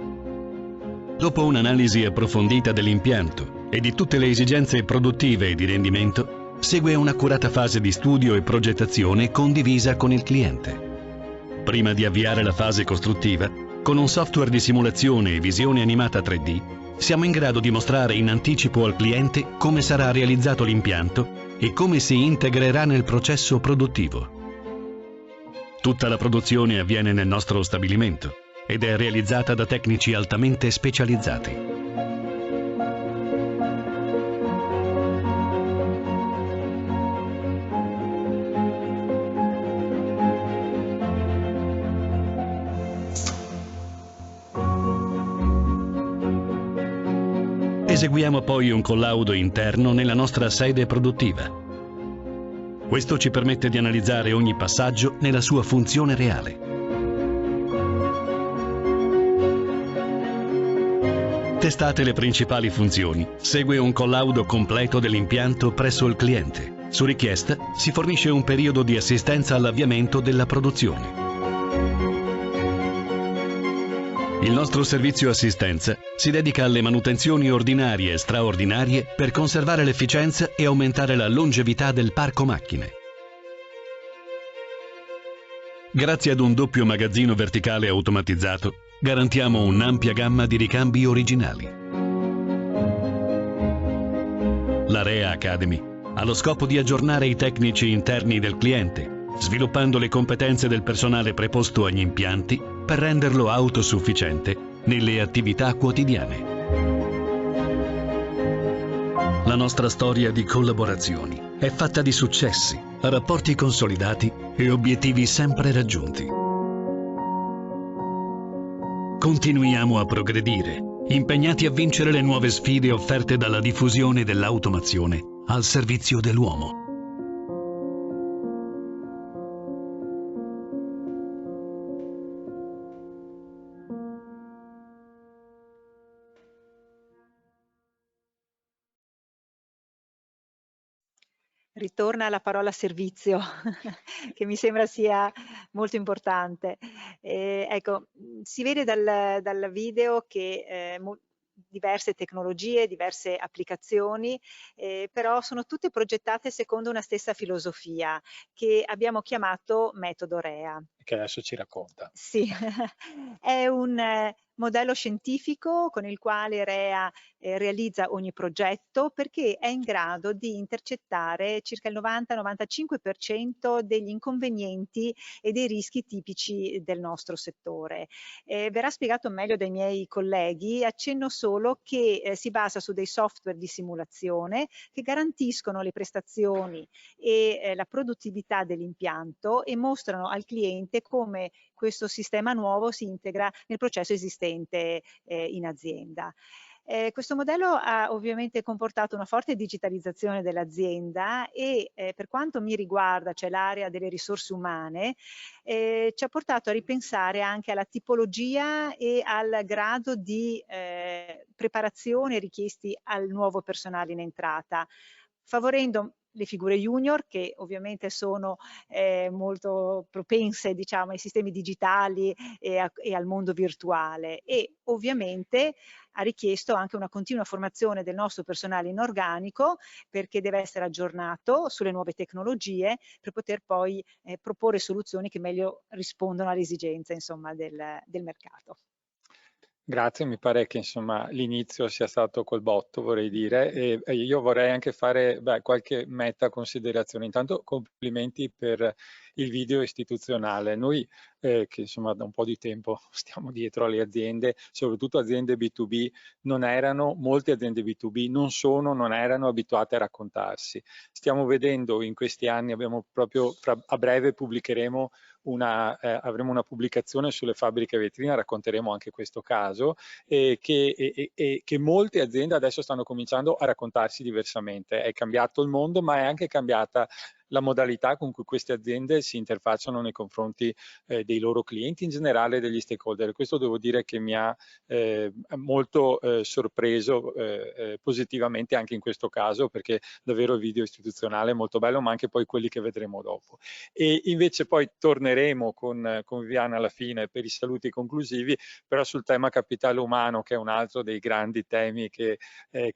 [SPEAKER 6] Dopo un'analisi approfondita dell'impianto e di tutte le esigenze produttive e di rendimento, segue un'accurata fase di studio e progettazione condivisa con il cliente. Prima di avviare la fase costruttiva, con un software di simulazione e visione animata 3D, siamo in grado di mostrare in anticipo al cliente come sarà realizzato l'impianto e come si integrerà nel processo produttivo. Tutta la produzione avviene nel nostro stabilimento ed è realizzata da tecnici altamente specializzati. Eseguiamo poi un collaudo interno nella nostra sede produttiva. Questo ci permette di analizzare ogni passaggio nella sua funzione reale. Testate le principali funzioni, segue un collaudo completo dell'impianto presso il cliente. Su richiesta si fornisce un periodo di assistenza all'avviamento della produzione. Il nostro servizio assistenza si dedica alle manutenzioni ordinarie e straordinarie per conservare l'efficienza e aumentare la longevità del parco macchine. Grazie ad un doppio magazzino verticale automatizzato, garantiamo un'ampia gamma di ricambi originali. La Rea Academy ha lo scopo di aggiornare i tecnici interni del cliente, sviluppando le competenze del personale preposto agli impianti per renderlo autosufficiente nelle attività quotidiane. La nostra storia di collaborazioni è fatta di successi, rapporti consolidati e obiettivi sempre raggiunti. Continuiamo a progredire, impegnati a vincere le nuove sfide offerte dalla diffusione dell'automazione al servizio dell'uomo.
[SPEAKER 5] Ritorna la parola servizio, che mi sembra sia molto importante. Ecco, si vede dal video che diverse tecnologie, diverse applicazioni, però sono tutte progettate secondo una stessa filosofia che abbiamo chiamato metodo REA.
[SPEAKER 1] Che adesso ci racconta.
[SPEAKER 5] Sì, è un modello scientifico con il quale REA realizza ogni progetto, perché è in grado di intercettare circa il 90-95% degli inconvenienti e dei rischi tipici del nostro settore. Verrà spiegato meglio dai miei colleghi, accenno solo che si basa su dei software di simulazione che garantiscono le prestazioni e la produttività dell'impianto e mostrano al cliente come questo sistema nuovo si integra nel processo esistente in azienda. Questo modello ha ovviamente comportato una forte digitalizzazione dell'azienda e per quanto mi riguarda, cioè l'area delle risorse umane, ci ha portato a ripensare anche alla tipologia e al grado di preparazione richiesti al nuovo personale in entrata, favorendo le figure junior che ovviamente sono molto propense, diciamo, ai sistemi digitali e al mondo virtuale, e ovviamente ha richiesto anche una continua formazione del nostro personale in organico, perché deve essere aggiornato sulle nuove tecnologie per poter poi proporre soluzioni che meglio rispondono alle esigenze, insomma, del mercato.
[SPEAKER 1] Grazie, mi pare che insomma l'inizio sia stato col botto, vorrei dire, e io vorrei anche fare qualche meta considerazione. Intanto complimenti per il video istituzionale. Noi che insomma da un po' di tempo stiamo dietro alle aziende, soprattutto aziende B2B, molte aziende B2B non erano abituate a raccontarsi. Stiamo vedendo in questi anni, a breve pubblicheremo avremo una pubblicazione sulle fabbriche vetrine, racconteremo anche questo caso, che molte aziende adesso stanno cominciando a raccontarsi diversamente. È cambiato il mondo, ma è anche cambiata la modalità con cui queste aziende si interfacciano nei confronti dei loro clienti, in generale degli stakeholder. Questo devo dire che mi ha molto sorpreso positivamente anche in questo caso, perché davvero il video istituzionale è molto bello, ma anche poi quelli che vedremo dopo. E invece poi torneremo con Viviana alla fine per i saluti conclusivi, però sul tema capitale umano, che è un altro dei grandi temi che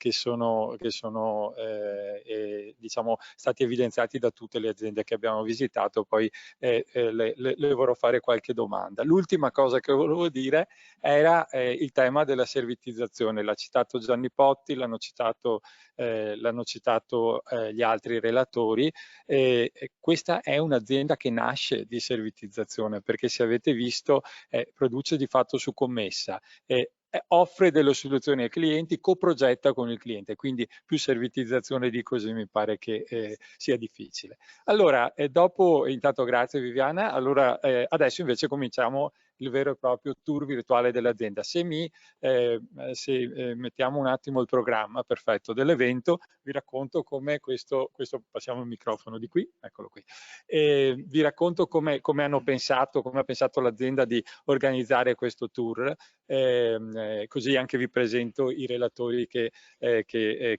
[SPEAKER 1] sono diciamo stati evidenziati da tutte le aziende che abbiamo visitato. Poi le vorrò fare qualche domanda. L'ultima cosa che volevo dire era il tema della servitizzazione. L'ha citato Gianni Potti, l'hanno citato gli altri relatori. Questa è un'azienda che nasce di servitizzazione, perché se avete visto produce di fatto su commessa, offre delle soluzioni ai clienti, coprogetta con il cliente, quindi più servitizzazione di così mi pare che sia difficile. Allora, intanto grazie Viviana, allora adesso invece cominciamo il vero e proprio tour virtuale dell'azienda. Se mettiamo un attimo il programma perfetto dell'evento, vi racconto come questo passiamo il microfono di qui, eccolo qui, vi racconto come ha pensato l'azienda di organizzare questo tour, così anche vi presento i relatori che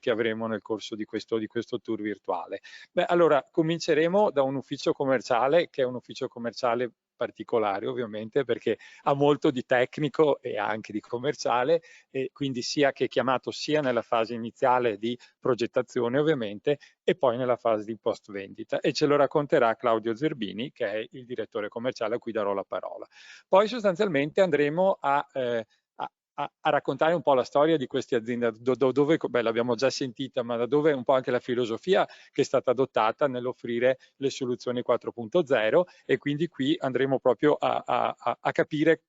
[SPEAKER 1] avremo nel corso di questo tour virtuale. Allora, cominceremo da un ufficio commerciale, che è un ufficio commerciale particolare ovviamente, perché ha molto di tecnico e anche di commerciale, e quindi che è chiamato sia nella fase iniziale di progettazione ovviamente e poi nella fase di post vendita, e ce lo racconterà Claudio Zerbini, che è il direttore commerciale a cui darò la parola. Poi sostanzialmente andremo a raccontare un po' la storia di queste aziende, dove l'abbiamo già sentita, ma da dove un po' anche la filosofia che è stata adottata nell'offrire le soluzioni 4.0, e quindi qui andremo proprio a capire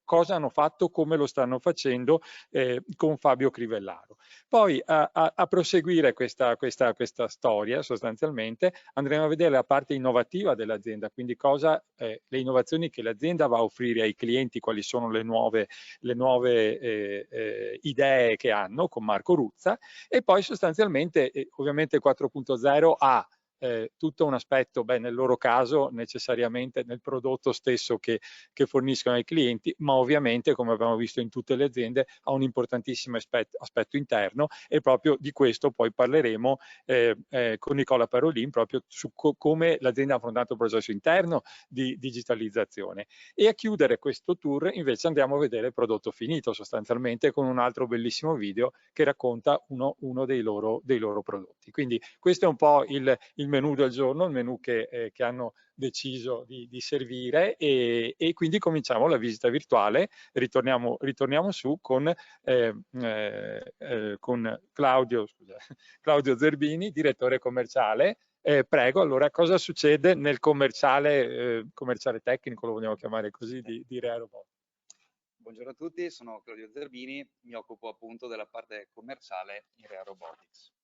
[SPEAKER 1] cosa hanno fatto, come lo stanno facendo con Fabio Crivellaro. Poi a proseguire questa storia sostanzialmente andremo a vedere la parte innovativa dell'azienda, quindi le innovazioni che l'azienda va a offrire ai clienti, quali sono le nuove idee che hanno con Marco Ruzza, e poi sostanzialmente ovviamente 4.0 ha tutto un aspetto, nel loro caso necessariamente nel prodotto stesso che forniscono ai clienti, ma ovviamente, come abbiamo visto in tutte le aziende, ha un importantissimo aspetto interno, e proprio di questo poi parleremo con Nicola Parolin, proprio su come l'azienda ha affrontato il processo interno di digitalizzazione. E a chiudere questo tour invece andiamo a vedere il prodotto finito, sostanzialmente, con un altro bellissimo video che racconta uno dei loro prodotti. Quindi questo è un po' il menù del giorno, il menù che hanno deciso di servire, e quindi cominciamo la visita virtuale. Ritorniamo su con Claudio Zerbini, direttore commerciale. Prego, allora, cosa succede nel commerciale tecnico, lo vogliamo chiamare così, di Rea Robotics?
[SPEAKER 7] Buongiorno a tutti, sono Claudio Zerbini, mi occupo appunto della parte commerciale in Rea Robotics.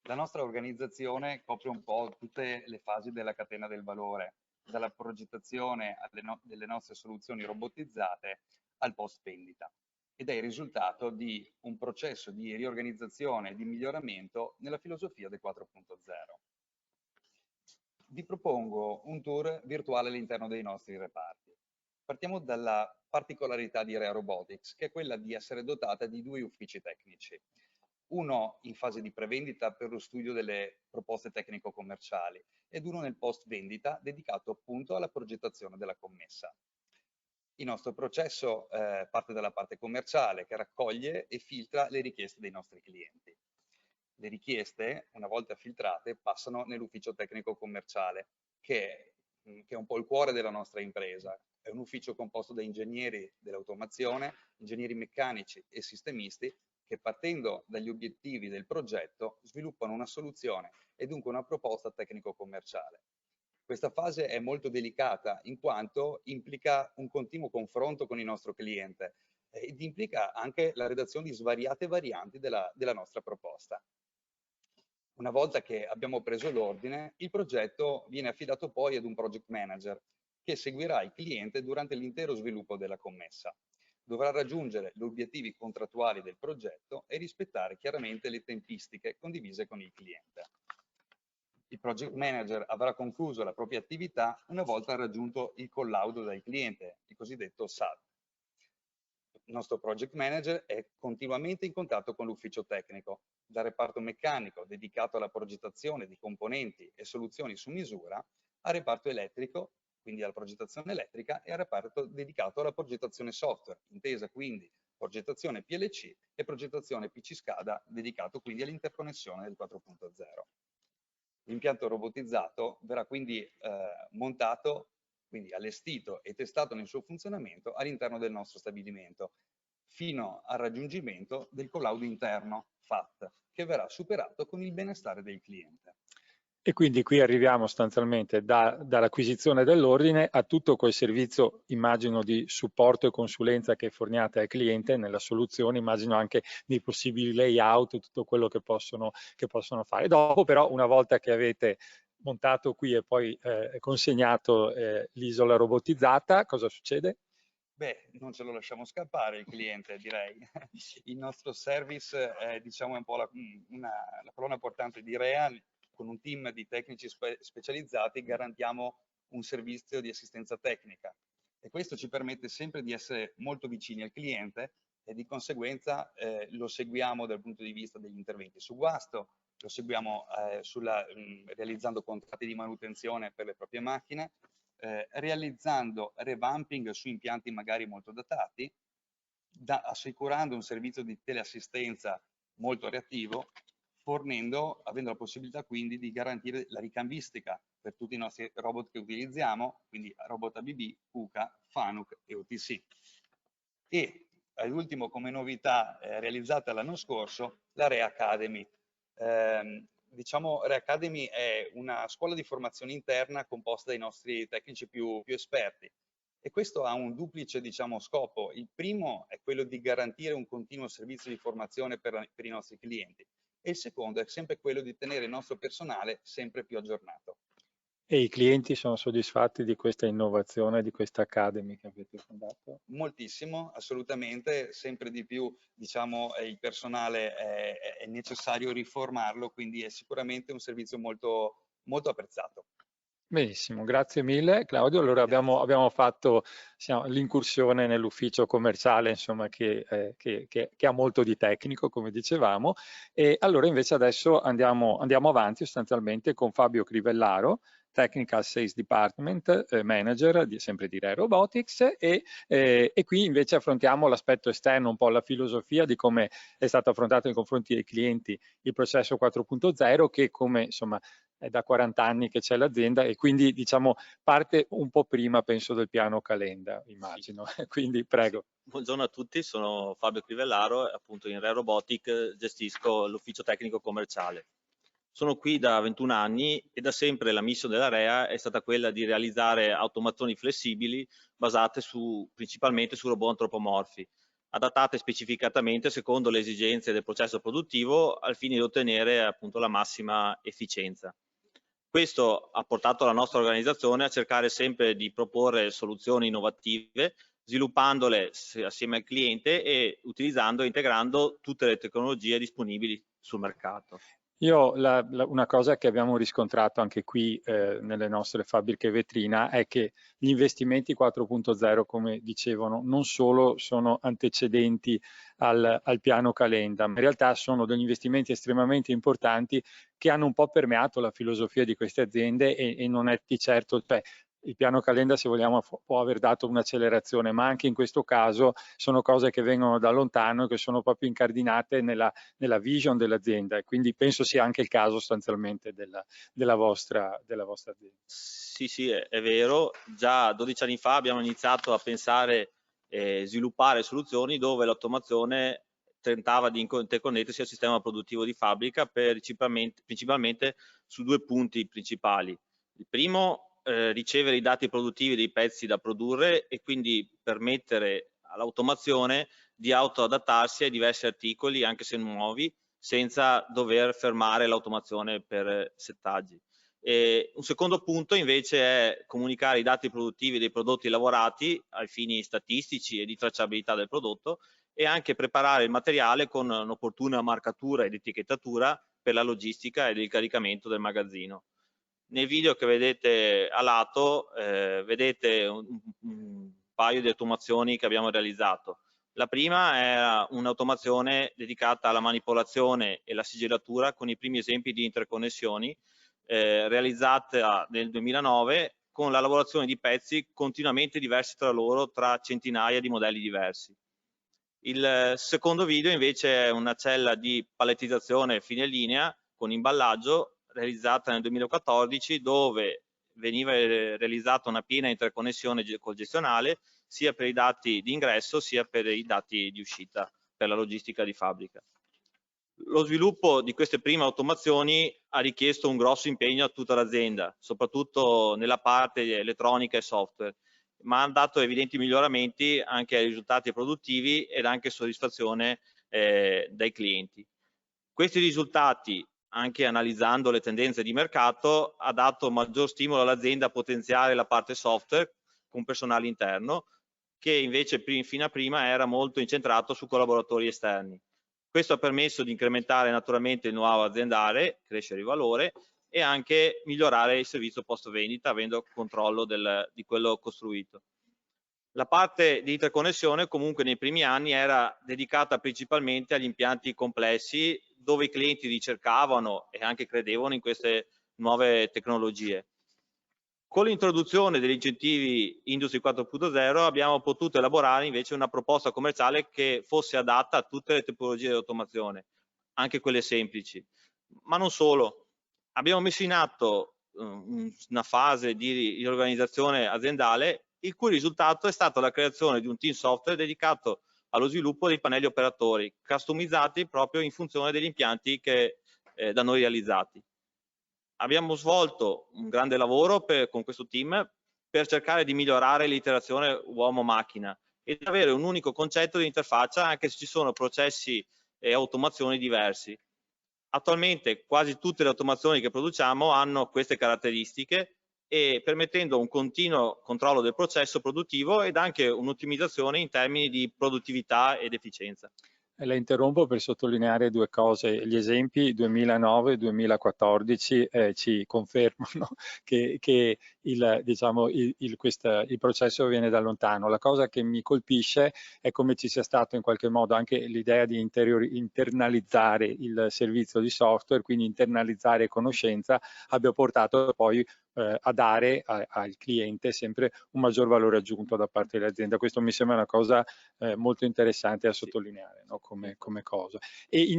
[SPEAKER 7] La nostra organizzazione copre un po' tutte le fasi della catena del valore, dalla progettazione delle nostre soluzioni robotizzate al post vendita, ed è il risultato di un processo di riorganizzazione e di miglioramento nella filosofia del 4.0. Vi propongo un tour virtuale all'interno dei nostri reparti. Partiamo dalla particolarità di Rea Robotics, che è quella di essere dotata di 2 uffici tecnici. Uno in fase di prevendita per lo studio delle proposte tecnico-commerciali ed uno nel post vendita dedicato appunto alla progettazione della commessa. Il nostro processo parte dalla parte commerciale, che raccoglie e filtra le richieste dei nostri clienti. Le richieste, una volta filtrate, passano nell'ufficio tecnico-commerciale, che è un po' il cuore della nostra impresa. È un ufficio composto da ingegneri dell'automazione, ingegneri meccanici e sistemisti, che partendo dagli obiettivi del progetto sviluppano una soluzione e dunque una proposta tecnico-commerciale. Questa fase è molto delicata in quanto implica un continuo confronto con il nostro cliente ed implica anche la redazione di svariate varianti della nostra proposta. Una volta che abbiamo preso l'ordine, il progetto viene affidato poi ad un project manager che seguirà il cliente durante l'intero sviluppo della commessa. Dovrà raggiungere gli obiettivi contrattuali del progetto e rispettare chiaramente le tempistiche condivise con il cliente. Il project manager avrà concluso la propria attività una volta raggiunto il collaudo dal cliente, il cosiddetto SAT. Il nostro project manager è continuamente in contatto con l'ufficio tecnico, dal reparto meccanico dedicato alla progettazione di componenti e soluzioni su misura, al reparto elettrico, quindi alla progettazione elettrica, e al reparto dedicato alla progettazione software, intesa quindi progettazione PLC e progettazione PC SCADA, dedicato quindi all'interconnessione del 4.0. L'impianto robotizzato verrà quindi montato, quindi allestito e testato nel suo funzionamento all'interno del nostro stabilimento, fino al raggiungimento del collaudo interno FAT, che verrà superato con il benestare del cliente.
[SPEAKER 1] E quindi qui arriviamo sostanzialmente dall'acquisizione dell'ordine a tutto quel servizio, immagino, di supporto e consulenza che forniate al cliente nella soluzione, immagino anche nei possibili layout, tutto quello che possono fare. Dopo però, una volta che avete montato qui e poi consegnato l'isola robotizzata, cosa succede?
[SPEAKER 7] Beh, non ce lo lasciamo scappare il cliente, direi. Il nostro service è, diciamo, un po' la colonna portante di Rea. Con un team di tecnici specializzati garantiamo un servizio di assistenza tecnica e questo ci permette sempre di essere molto vicini al cliente e di conseguenza lo seguiamo dal punto di vista degli interventi su guasto, lo seguiamo realizzando contratti di manutenzione per le proprie macchine, realizzando revamping su impianti magari molto datati, assicurando un servizio di teleassistenza molto reattivo, avendo la possibilità quindi di garantire la ricambistica per tutti i nostri robot che utilizziamo, quindi robot ABB, KUKA, FANUC e OTC. E all'ultimo, come novità realizzata l'anno scorso, la Rea Academy. Diciamo, Rea Academy è una scuola di formazione interna composta dai nostri tecnici più esperti, E questo ha un duplice, diciamo, scopo. Il primo è quello di garantire un continuo servizio di formazione per i nostri clienti, e il secondo è sempre quello di tenere il nostro personale sempre più aggiornato.
[SPEAKER 1] E i clienti sono soddisfatti di questa innovazione, di questa Academy che avete fondato?
[SPEAKER 7] Moltissimo, assolutamente, sempre di più, diciamo, il personale è necessario riformarlo, quindi è sicuramente un servizio molto, molto apprezzato.
[SPEAKER 1] Benissimo, grazie mille Claudio. Allora abbiamo fatto l'incursione nell'ufficio commerciale, insomma, che ha molto di tecnico, come dicevamo, e allora invece adesso andiamo avanti sostanzialmente con Fabio Crivellaro, Technical Sales Department Manager sempre di Rea Robotics, e qui invece affrontiamo l'aspetto esterno, un po' la filosofia di come è stato affrontato nei confronti dei clienti il processo 4.0, che come insomma è da 40 anni che c'è l'azienda e quindi diciamo parte un po' prima penso del piano Calenda, immagino. Sì. Quindi prego.
[SPEAKER 8] Buongiorno a tutti, sono Fabio Crivellaro e appunto in Rea Robotic gestisco l'ufficio tecnico commerciale. Sono qui da 21 anni e da sempre la missione della Rea è stata quella di realizzare automazioni flessibili basate principalmente su robot antropomorfi, adattate specificatamente secondo le esigenze del processo produttivo al fine di ottenere appunto la massima efficienza. Questo ha portato la nostra organizzazione a cercare sempre di proporre soluzioni innovative, sviluppandole assieme al cliente e utilizzando e integrando tutte le tecnologie disponibili sul mercato.
[SPEAKER 1] Una cosa che abbiamo riscontrato anche qui nelle nostre fabbriche vetrina è che gli investimenti 4.0, come dicevano, non solo sono antecedenti al piano Calenda, ma in realtà sono degli investimenti estremamente importanti che hanno un po' permeato la filosofia di queste aziende e non è di certo, cioè, il piano Calenda, se vogliamo, può aver dato un'accelerazione, ma anche in questo caso sono cose che vengono da lontano e che sono proprio incardinate nella vision dell'azienda, e quindi penso sia anche il caso sostanzialmente della vostra azienda.
[SPEAKER 8] Sì, è vero. Già 12 anni fa abbiamo iniziato a pensare e sviluppare soluzioni dove l'automazione tentava di interconnettersi al sistema produttivo di fabbrica principalmente su due punti principali. Il primo, ricevere i dati produttivi dei pezzi da produrre e quindi permettere all'automazione di autoadattarsi ai diversi articoli, anche se nuovi, senza dover fermare l'automazione per settaggi. E un secondo punto invece è comunicare i dati produttivi dei prodotti lavorati ai fini statistici e di tracciabilità del prodotto e anche preparare il materiale con un'opportuna marcatura ed etichettatura per la logistica ed il caricamento del magazzino. Nel video che vedete a lato vedete un paio di automazioni che abbiamo realizzato. La prima è un'automazione dedicata alla manipolazione e la sigillatura con i primi esempi di interconnessioni realizzata nel 2009 con la lavorazione di pezzi continuamente diversi tra loro tra centinaia di modelli diversi. Il secondo video invece è una cella di palettizzazione fine linea con imballaggio realizzata nel 2014 dove veniva realizzata una piena interconnessione col gestionale sia per i dati di ingresso sia per i dati di uscita per la logistica di fabbrica. Lo sviluppo di queste prime automazioni ha richiesto un grosso impegno a tutta l'azienda, soprattutto nella parte elettronica e software, ma ha dato evidenti miglioramenti anche ai risultati produttivi ed anche soddisfazione dai clienti. Questi risultati, anche analizzando le tendenze di mercato, ha dato maggior stimolo all'azienda a potenziare la parte software con personale interno, che invece fino a prima era molto incentrato su collaboratori esterni. Questo ha permesso di incrementare naturalmente il know-how aziendale, crescere il valore e anche migliorare il servizio post vendita avendo controllo di quello costruito. La parte di interconnessione comunque nei primi anni era dedicata principalmente agli impianti complessi dove i clienti ricercavano e anche credevano in queste nuove tecnologie. Con l'introduzione degli incentivi Industry 4.0 abbiamo potuto elaborare invece una proposta commerciale che fosse adatta a tutte le tipologie di automazione, anche quelle semplici. Ma non solo, abbiamo messo in atto una fase di riorganizzazione aziendale il cui risultato è stata la creazione di un team software dedicato allo sviluppo dei pannelli operatori, customizzati proprio in funzione degli impianti da noi realizzati. Abbiamo svolto un grande lavoro con questo team per cercare di migliorare l'interazione uomo-macchina ed avere un unico concetto di interfaccia anche se ci sono processi e automazioni diversi. Attualmente quasi tutte le automazioni che produciamo hanno queste caratteristiche e permettendo un continuo controllo del processo produttivo ed anche un'ottimizzazione in termini di produttività ed efficienza.
[SPEAKER 1] La interrompo per sottolineare due cose. Gli esempi 2009 e 2014 ci confermano che il processo viene da lontano. La cosa che mi colpisce è come ci sia stato in qualche modo anche l'idea di internalizzare il servizio di software, quindi internalizzare conoscenza, abbia portato poi a dare al cliente sempre un maggior valore aggiunto da parte dell'azienda. Questo mi sembra una cosa molto interessante da sottolineare, no? come cosa. E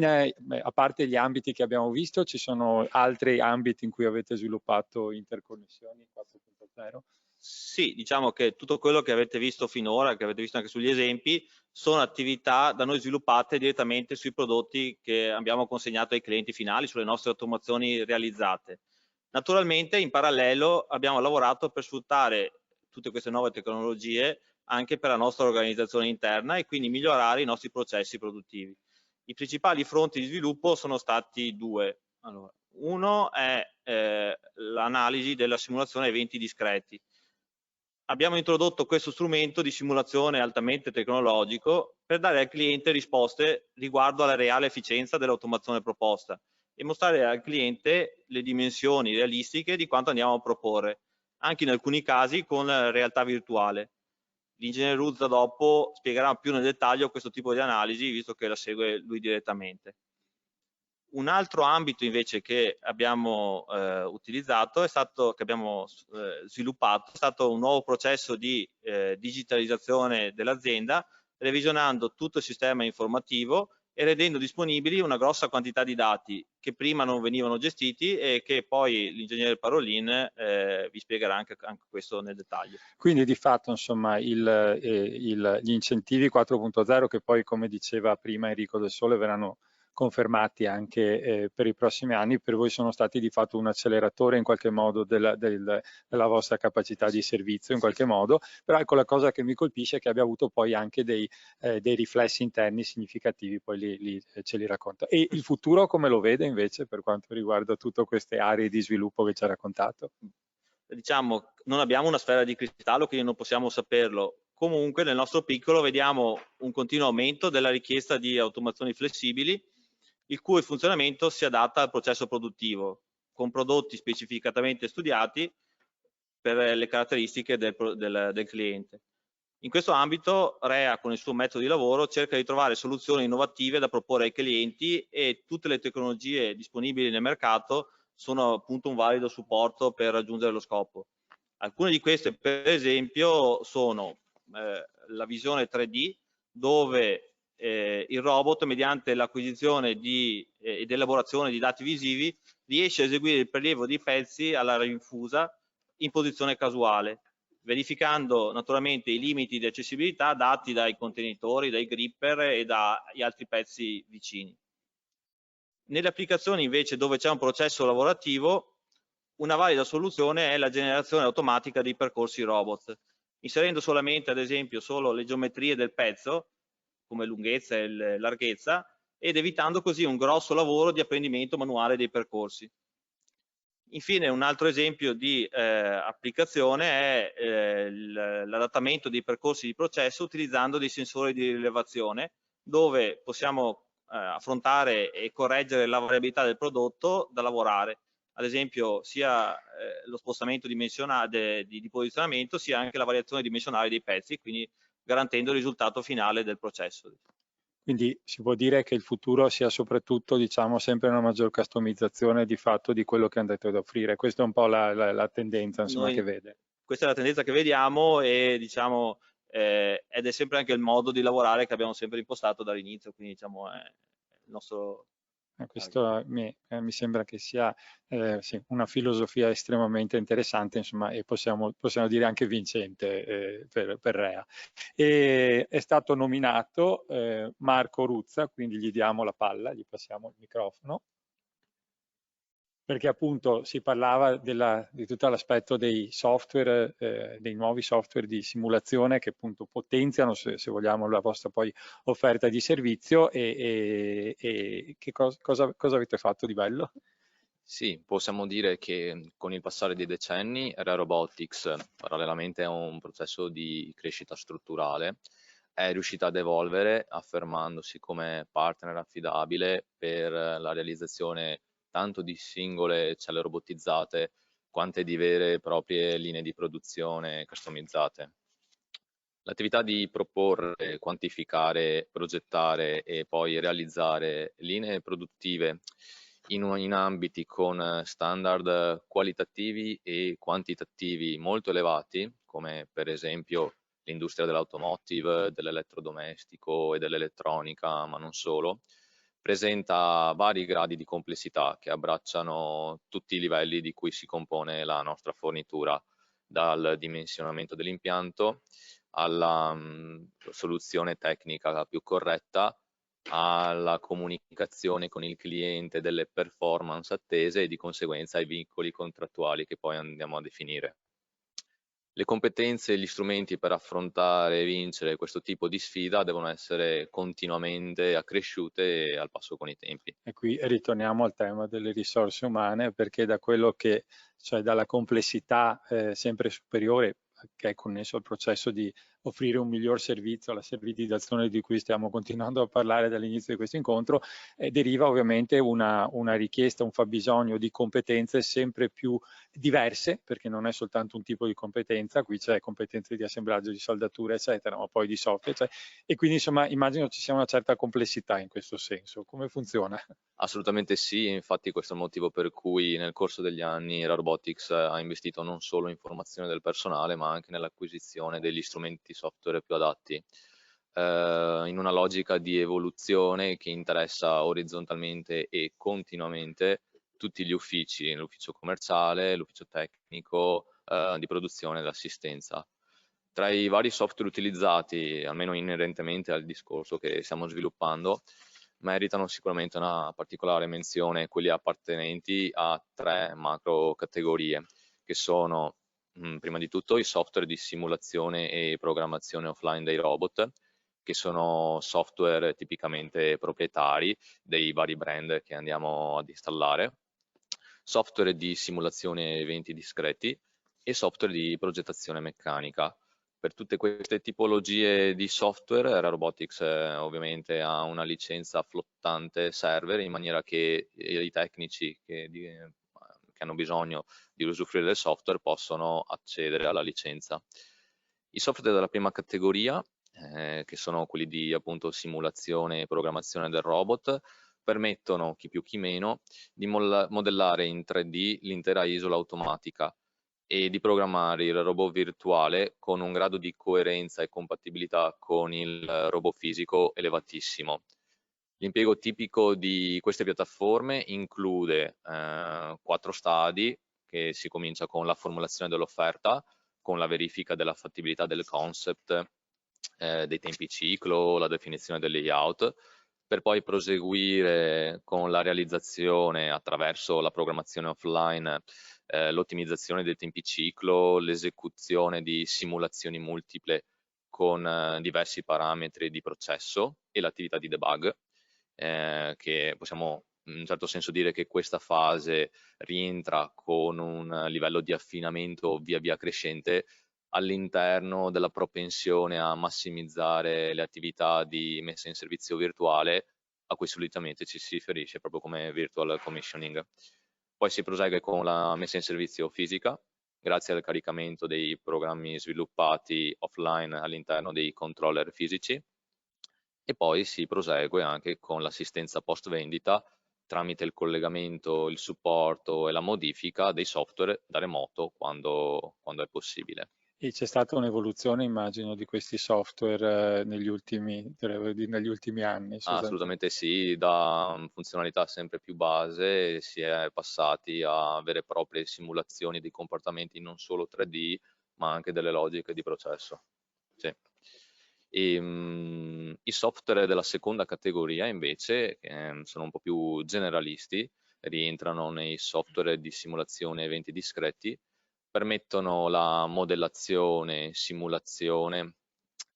[SPEAKER 1] a parte gli ambiti che abbiamo visto, ci sono altri ambiti in cui avete sviluppato interconnessioni 4.0?
[SPEAKER 8] Sì, diciamo che tutto quello che avete visto finora, che avete visto anche sugli esempi, sono attività da noi sviluppate direttamente sui prodotti che abbiamo consegnato ai clienti finali, sulle nostre automazioni realizzate. Naturalmente in parallelo abbiamo lavorato per sfruttare tutte queste nuove tecnologie anche per la nostra organizzazione interna e quindi migliorare i nostri processi produttivi. I principali fronti di sviluppo sono stati due. Allora, uno è l'analisi della simulazione eventi discreti. Abbiamo introdotto questo strumento di simulazione altamente tecnologico per dare al cliente risposte riguardo alla reale efficienza dell'automazione proposta e mostrare al cliente le dimensioni realistiche di quanto andiamo a proporre, anche in alcuni casi con realtà virtuale. L'ingegnere Ruzza dopo spiegherà più nel dettaglio questo tipo di analisi, visto che la segue lui direttamente. Un altro ambito invece che abbiamo utilizzato, che abbiamo sviluppato, è stato un nuovo processo di digitalizzazione dell'azienda, revisionando tutto il sistema informativo e rendendo disponibili una grossa quantità di dati che prima non venivano gestiti e che poi l'ingegnere Parolin vi spiegherà anche questo nel dettaglio.
[SPEAKER 1] Quindi di fatto insomma gli incentivi 4.0 che poi come diceva prima Enrico Del Sole verranno confermati anche per i prossimi anni, per voi sono stati di fatto un acceleratore in qualche modo della vostra capacità di servizio in qualche modo, però ecco la cosa che mi colpisce è che abbia avuto poi anche dei riflessi interni significativi, poi ce li racconta. E il futuro come lo vede invece per quanto riguarda tutte queste aree di sviluppo che ci ha raccontato?
[SPEAKER 8] Diciamo, non abbiamo una sfera di cristallo, quindi non possiamo saperlo. Comunque nel nostro piccolo vediamo un continuo aumento della richiesta di automazioni flessibili, il cui funzionamento si adatta al processo produttivo, con prodotti specificatamente studiati per le caratteristiche del cliente. In questo ambito REA con il suo metodo di lavoro cerca di trovare soluzioni innovative da proporre ai clienti e tutte le tecnologie disponibili nel mercato sono appunto un valido supporto per raggiungere lo scopo. Alcune di queste per esempio sono la visione 3D dove il robot mediante l'acquisizione ed elaborazione di dati visivi riesce a eseguire il prelievo di pezzi alla rinfusa in posizione casuale, verificando naturalmente i limiti di accessibilità dati dai contenitori, dai gripper e dagli altri pezzi vicini. Nelle applicazioni invece dove c'è un processo lavorativo, una valida soluzione è la generazione automatica dei percorsi robot, inserendo solamente ad esempio solo le geometrie del pezzo, come lunghezza e larghezza, ed evitando così un grosso lavoro di apprendimento manuale dei percorsi. Infine un altro esempio di applicazione è l'adattamento dei percorsi di processo utilizzando dei sensori di rilevazione, dove possiamo affrontare e correggere la variabilità del prodotto da lavorare, ad esempio sia lo spostamento dimensionale di posizionamento sia anche la variazione dimensionale dei pezzi, quindi garantendo il risultato finale del processo.
[SPEAKER 1] Quindi si può dire che il futuro sia soprattutto, diciamo, sempre una maggior customizzazione di fatto di quello che andate ad offrire. Questa è un po' la tendenza insomma, che vede.
[SPEAKER 8] Questa è la tendenza che vediamo e diciamo ed è sempre anche il modo di lavorare che abbiamo sempre impostato dall'inizio, quindi diciamo è il nostro...
[SPEAKER 1] Questo mi sembra che sia sì, una filosofia estremamente interessante, insomma, e possiamo dire anche vincente per REA. E è stato nominato Marco Ruzza, quindi gli diamo la palla, gli passiamo il microfono. perché appunto si parlava di tutto l'aspetto dei software, dei nuovi software di simulazione che appunto potenziano, se vogliamo, la vostra poi offerta di servizio e che cosa avete fatto di bello?
[SPEAKER 9] Sì, possiamo dire che con il passare dei decenni Rare Robotics, parallelamente a un processo di crescita strutturale, è riuscita ad evolvere affermandosi come partner affidabile per la realizzazione tanto di singole celle robotizzate quante di vere e proprie linee di produzione customizzate. L'attività di proporre, quantificare, progettare e poi realizzare linee produttive in ambiti con standard qualitativi e quantitativi molto elevati, come per esempio l'industria dell'automotive, dell'elettrodomestico e dell'elettronica, ma non solo, presenta vari gradi di complessità che abbracciano tutti i livelli di cui si compone la nostra fornitura, dal dimensionamento dell'impianto alla soluzione tecnica più corretta, alla comunicazione con il cliente delle performance attese e di conseguenza ai vincoli contrattuali che poi andiamo a definire. Le competenze e gli strumenti per affrontare e vincere questo tipo di sfida devono essere continuamente accresciute e al passo con i tempi.
[SPEAKER 1] E qui ritorniamo al tema delle risorse umane, perché da quello che, cioè dalla complessità sempre superiore che è connesso al processo di offrire un miglior servizio alla servitizzazione di cui stiamo continuando a parlare dall'inizio di questo incontro, deriva ovviamente una richiesta, un fabbisogno di competenze sempre più diverse, perché non è soltanto un tipo di competenza, qui c'è competenze di assemblaggio, di saldatura, eccetera, ma poi di software, cioè, e quindi insomma immagino ci sia una certa complessità in questo senso. Come funziona?
[SPEAKER 9] Assolutamente sì, infatti questo è il motivo per cui nel corso degli anni Rare Robotics ha investito non solo in formazione del personale, ma anche nell'acquisizione degli strumenti software più adatti, in una logica di evoluzione che interessa orizzontalmente e continuamente tutti gli uffici, l'ufficio commerciale, l'ufficio tecnico, di produzione e l'assistenza. Tra i vari software utilizzati, almeno inerentemente al discorso che stiamo sviluppando, meritano sicuramente una particolare menzione quelli appartenenti a 3 macro categorie, che sono prima di tutto i software di simulazione e programmazione offline dei robot, che sono software tipicamente proprietari dei vari brand che andiamo ad installare, software di simulazione eventi discreti e software di progettazione meccanica. Per tutte queste tipologie di software, Rare Robotics ovviamente ha una licenza flottante server, in maniera che i tecnici che hanno bisogno di usufruire del software possono accedere alla licenza. I software della prima categoria, che sono quelli di appunto simulazione e programmazione del robot, permettono, chi più chi meno, di modellare in 3D l'intera isola automatica e di programmare il robot virtuale con un grado di coerenza e compatibilità con il robot fisico elevatissimo. L'impiego tipico di queste piattaforme include 4 stadi, che si comincia con la formulazione dell'offerta, con la verifica della fattibilità del concept, dei tempi ciclo, la definizione del layout, per poi proseguire con la realizzazione attraverso la programmazione offline, l'ottimizzazione dei tempi ciclo, l'esecuzione di simulazioni multiple con diversi parametri di processo e l'attività di debug, che possiamo in un certo senso dire che questa fase rientra con un livello di affinamento via via crescente all'interno della propensione a massimizzare le attività di messa in servizio virtuale, a cui solitamente ci si riferisce proprio come virtual commissioning. Poi si prosegue con la messa in servizio fisica, grazie al caricamento dei programmi sviluppati offline all'interno dei controller fisici, e poi si prosegue anche con l'assistenza post vendita tramite il collegamento, il supporto e la modifica dei software da remoto quando è possibile.
[SPEAKER 1] E c'è stata un'evoluzione, immagino, di questi software negli ultimi anni?
[SPEAKER 9] Assolutamente sì, da funzionalità sempre più base si è passati a vere e proprie simulazioni di comportamenti non solo 3D, ma anche delle logiche di processo. Sì. I software della seconda categoria invece sono un po' più generalisti, rientrano nei software di simulazione eventi discreti, permettono la modellazione, simulazione,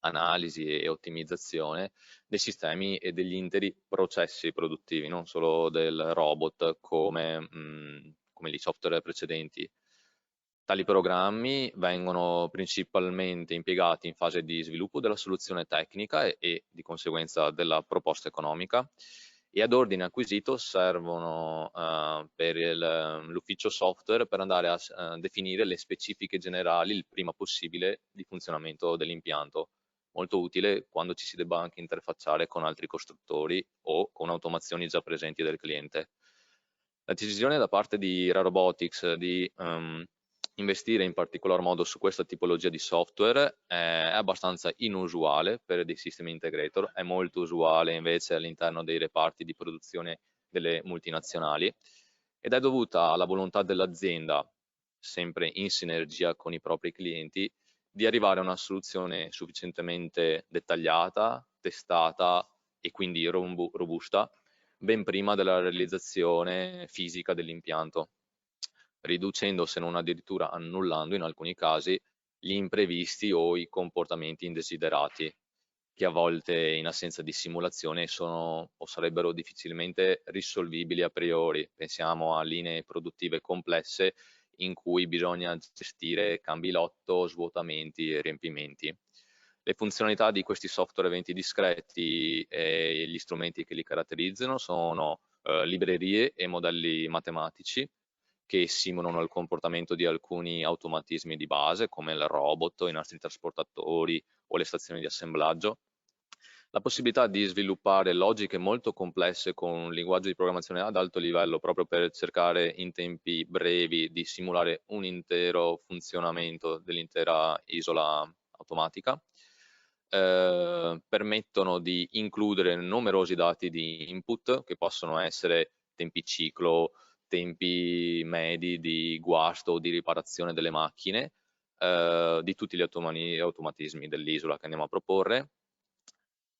[SPEAKER 9] analisi e ottimizzazione dei sistemi e degli interi processi produttivi, non solo del robot come gli software precedenti. Tali programmi vengono principalmente impiegati in fase di sviluppo della soluzione tecnica e di conseguenza della proposta economica, e ad ordine acquisito servono per l'ufficio software per andare a definire le specifiche generali il prima possibile di funzionamento dell'impianto, molto utile quando ci si debba anche interfacciare con altri costruttori o con automazioni già presenti del cliente. La decisione da parte di Ra Robotics di investire in particolar modo su questa tipologia di software è abbastanza inusuale per dei sistemi integrator, è molto usuale invece all'interno dei reparti di produzione delle multinazionali, ed è dovuta alla volontà dell'azienda, sempre in sinergia con i propri clienti, di arrivare a una soluzione sufficientemente dettagliata, testata e quindi robusta, ben prima della realizzazione fisica dell'impianto, riducendo, se non addirittura annullando in alcuni casi, gli imprevisti o i comportamenti indesiderati, che a volte in assenza di simulazione sono o sarebbero difficilmente risolvibili a priori. Pensiamo a linee produttive complesse in cui bisogna gestire cambi lotto, svuotamenti e riempimenti. Le funzionalità di questi software eventi discreti e gli strumenti che li caratterizzano sono librerie e modelli matematici che simulano il comportamento di alcuni automatismi di base come il robot, i nastri trasportatori o le stazioni di assemblaggio. La possibilità di sviluppare logiche molto complesse con un linguaggio di programmazione ad alto livello proprio per cercare in tempi brevi di simulare un intero funzionamento dell'intera isola automatica. Permettono di includere numerosi dati di input che possono essere tempi ciclo, tempi medi di guasto o di riparazione delle macchine, di tutti gli automatismi dell'isola che andiamo a proporre,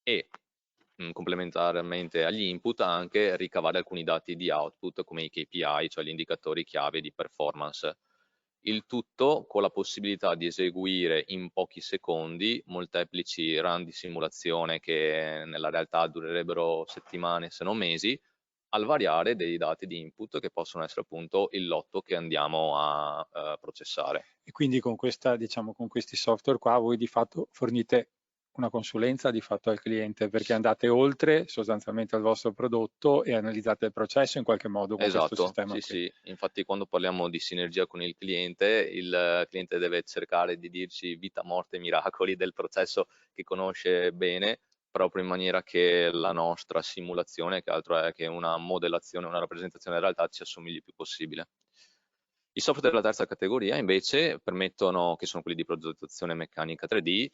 [SPEAKER 9] e complementarmente agli input anche ricavare alcuni dati di output come i KPI, cioè gli indicatori chiave di performance. Il tutto con la possibilità di eseguire in pochi secondi molteplici run di simulazione che nella realtà durerebbero settimane se non mesi, al variare dei dati di input che possono essere appunto il lotto che andiamo a processare.
[SPEAKER 1] E quindi con questa, diciamo, con questi software qua voi di fatto fornite una consulenza di fatto al cliente, perché andate oltre sostanzialmente al vostro prodotto e analizzate il processo in qualche modo con questo sistema.
[SPEAKER 9] Sì, sì, infatti quando parliamo di sinergia con il cliente deve cercare di dirci vita, morte, miracoli del processo che conosce bene, proprio in maniera che la nostra simulazione, che altro è che una modellazione, una rappresentazione della realtà, ci assomigli il più possibile. I software della terza categoria invece permettono, che sono quelli di progettazione meccanica 3D,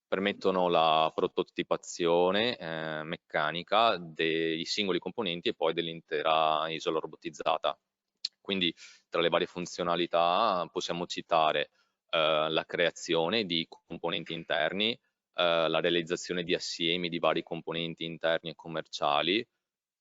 [SPEAKER 9] permettono la prototipazione meccanica dei singoli componenti e poi dell'intera isola robotizzata. Quindi tra le varie funzionalità possiamo citare la creazione di componenti interni, la realizzazione di assiemi di vari componenti interni e commerciali,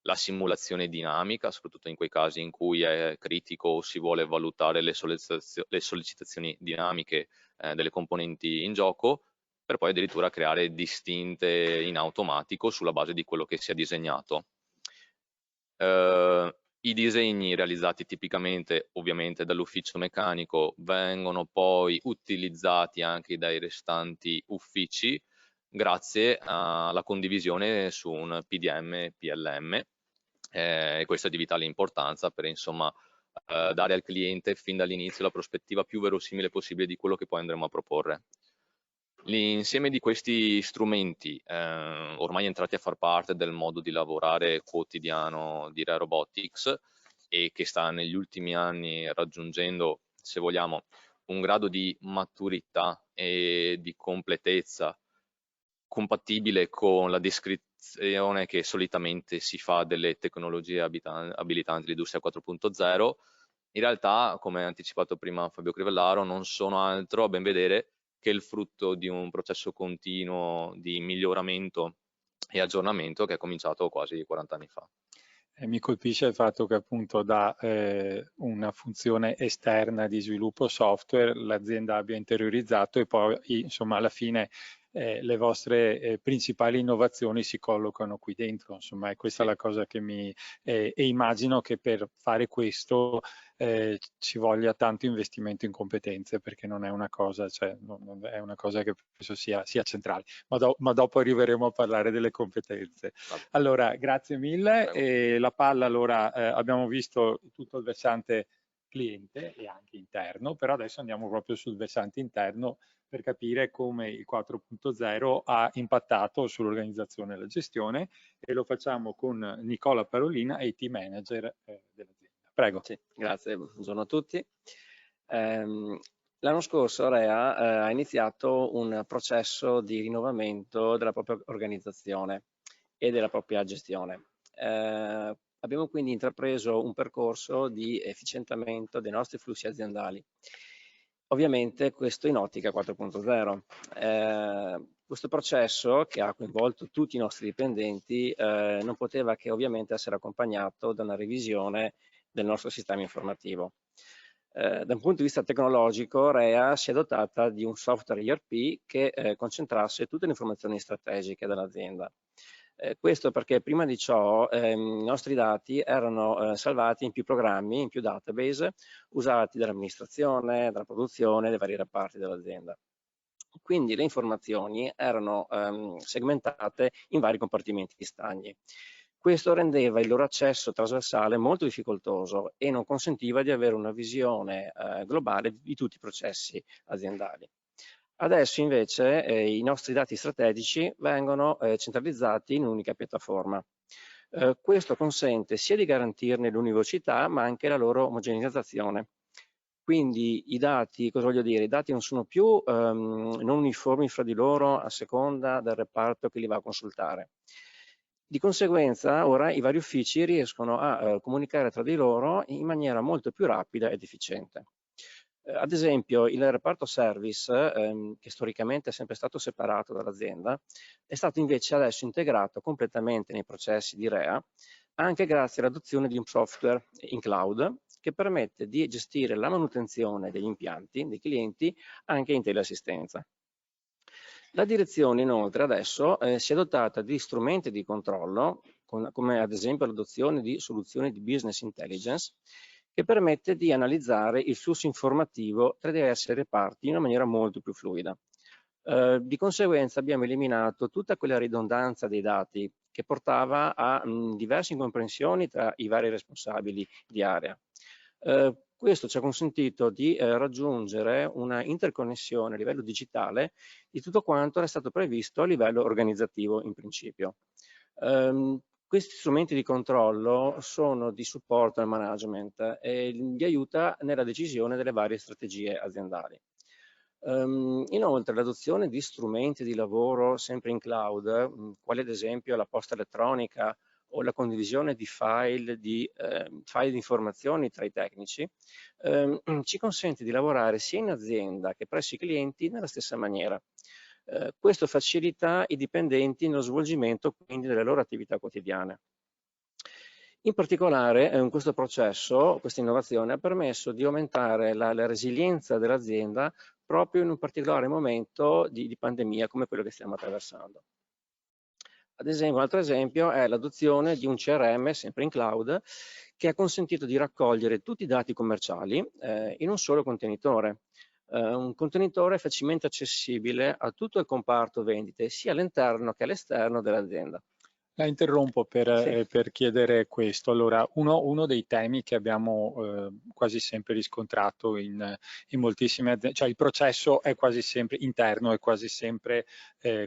[SPEAKER 9] la simulazione dinamica, soprattutto in quei casi in cui è critico o si vuole valutare le sollecitazioni dinamiche delle componenti in gioco, per poi addirittura creare distinte in automatico sulla base di quello che si è disegnato. I disegni realizzati tipicamente ovviamente dall'ufficio meccanico vengono poi utilizzati anche dai restanti uffici grazie alla condivisione su un PDM PLM, e questo è di vitale importanza per insomma dare al cliente fin dall'inizio la prospettiva più verosimile possibile di quello che poi andremo a proporre. L'insieme di questi strumenti, ormai entrati a far parte del modo di lavorare quotidiano di Ra Robotics e che sta negli ultimi anni raggiungendo, se vogliamo, un grado di maturità e di completezza compatibile con la descrizione che solitamente si fa delle tecnologie abilitanti l'industria 4.0, in realtà, come ha anticipato prima Fabio Crivellaro, non sono altro, a ben vedere, che il frutto di un processo continuo di miglioramento e aggiornamento che è cominciato quasi 40 anni fa.
[SPEAKER 1] mi colpisce il fatto che appunto da una funzione esterna di sviluppo software l'azienda abbia interiorizzato e poi insomma alla fine le vostre principali innovazioni si collocano qui dentro, insomma è questa la cosa che e immagino che per fare questo ci voglia tanto investimento in competenze, perché non è una cosa, cioè, non è una cosa che penso sia centrale, ma dopo arriveremo a parlare delle competenze. Allora, grazie mille. E la palla, allora, abbiamo visto tutto il versante cliente e anche interno, però adesso andiamo proprio sul versante interno per capire come il 4.0 ha impattato sull'organizzazione e la gestione, e lo facciamo con Nicola Parolina, IT Manager dell'azienda. Prego.
[SPEAKER 10] Sì, grazie, buongiorno a tutti. L'anno scorso Rea ha iniziato un processo di rinnovamento della propria organizzazione e della propria gestione. Abbiamo quindi intrapreso un percorso di efficientamento dei nostri flussi aziendali. Ovviamente questo in ottica 4.0. Questo processo, che ha coinvolto tutti i nostri dipendenti, non poteva che ovviamente essere accompagnato da una revisione del nostro sistema informativo. Da un punto di vista tecnologico, Rea si è dotata di un software ERP che concentrasse tutte le informazioni strategiche dell'azienda. Questo perché prima di ciò i nostri dati erano salvati in più programmi, in più database, usati dall'amministrazione, dalla produzione, dai vari reparti dell'azienda. Quindi le informazioni erano segmentate in vari compartimenti stagni. Questo rendeva il loro accesso trasversale molto difficoltoso e non consentiva di avere una visione globale di tutti i processi aziendali. Adesso invece i nostri dati strategici vengono centralizzati in un'unica piattaforma. Questo consente sia di garantirne l'univocità ma anche la loro omogeneizzazione. Quindi i dati, cosa voglio dire? I dati non sono più non uniformi fra di loro a seconda del reparto che li va a consultare. Di conseguenza ora i vari uffici riescono a comunicare tra di loro in maniera molto più rapida ed efficiente. Ad esempio il reparto service, che storicamente è sempre stato separato dall'azienda, è stato invece adesso integrato completamente nei processi di Rea, anche grazie all'adozione di un software in cloud che permette di gestire la manutenzione degli impianti, dei clienti, anche in teleassistenza. La direzione inoltre adesso si è dotata di strumenti di controllo, come ad esempio l'adozione di soluzioni di business intelligence, che permette di analizzare il flusso informativo tra i diversi reparti in una maniera molto più fluida. Di conseguenza abbiamo eliminato tutta quella ridondanza dei dati che portava a diverse incomprensioni tra i vari responsabili di area. Questo ci ha consentito di raggiungere una interconnessione a livello digitale di tutto quanto era stato previsto a livello organizzativo in principio. Questi strumenti di controllo sono di supporto al management e li aiuta nella decisione delle varie strategie aziendali. Inoltre l'adozione di strumenti di lavoro sempre in cloud, quali ad esempio la posta elettronica o la condivisione di file di informazioni tra i tecnici, ci consente di lavorare sia in azienda che presso i clienti nella stessa maniera. Questo facilita i dipendenti nello svolgimento quindi delle loro attività quotidiane. In particolare questo processo, questa innovazione ha permesso di aumentare la resilienza dell'azienda proprio in un particolare momento di pandemia come quello che stiamo attraversando. Ad esempio, un altro esempio è l'adozione di un CRM sempre in cloud che ha consentito di raccogliere tutti i dati commerciali in un solo contenitore. Un contenitore facilmente accessibile a tutto il comparto vendite, sia all'interno che all'esterno dell'azienda.
[SPEAKER 1] La interrompo per chiedere questo. Allora, uno dei temi che abbiamo quasi sempre riscontrato in moltissime aziende, cioè il processo è quasi sempre interno, è quasi sempre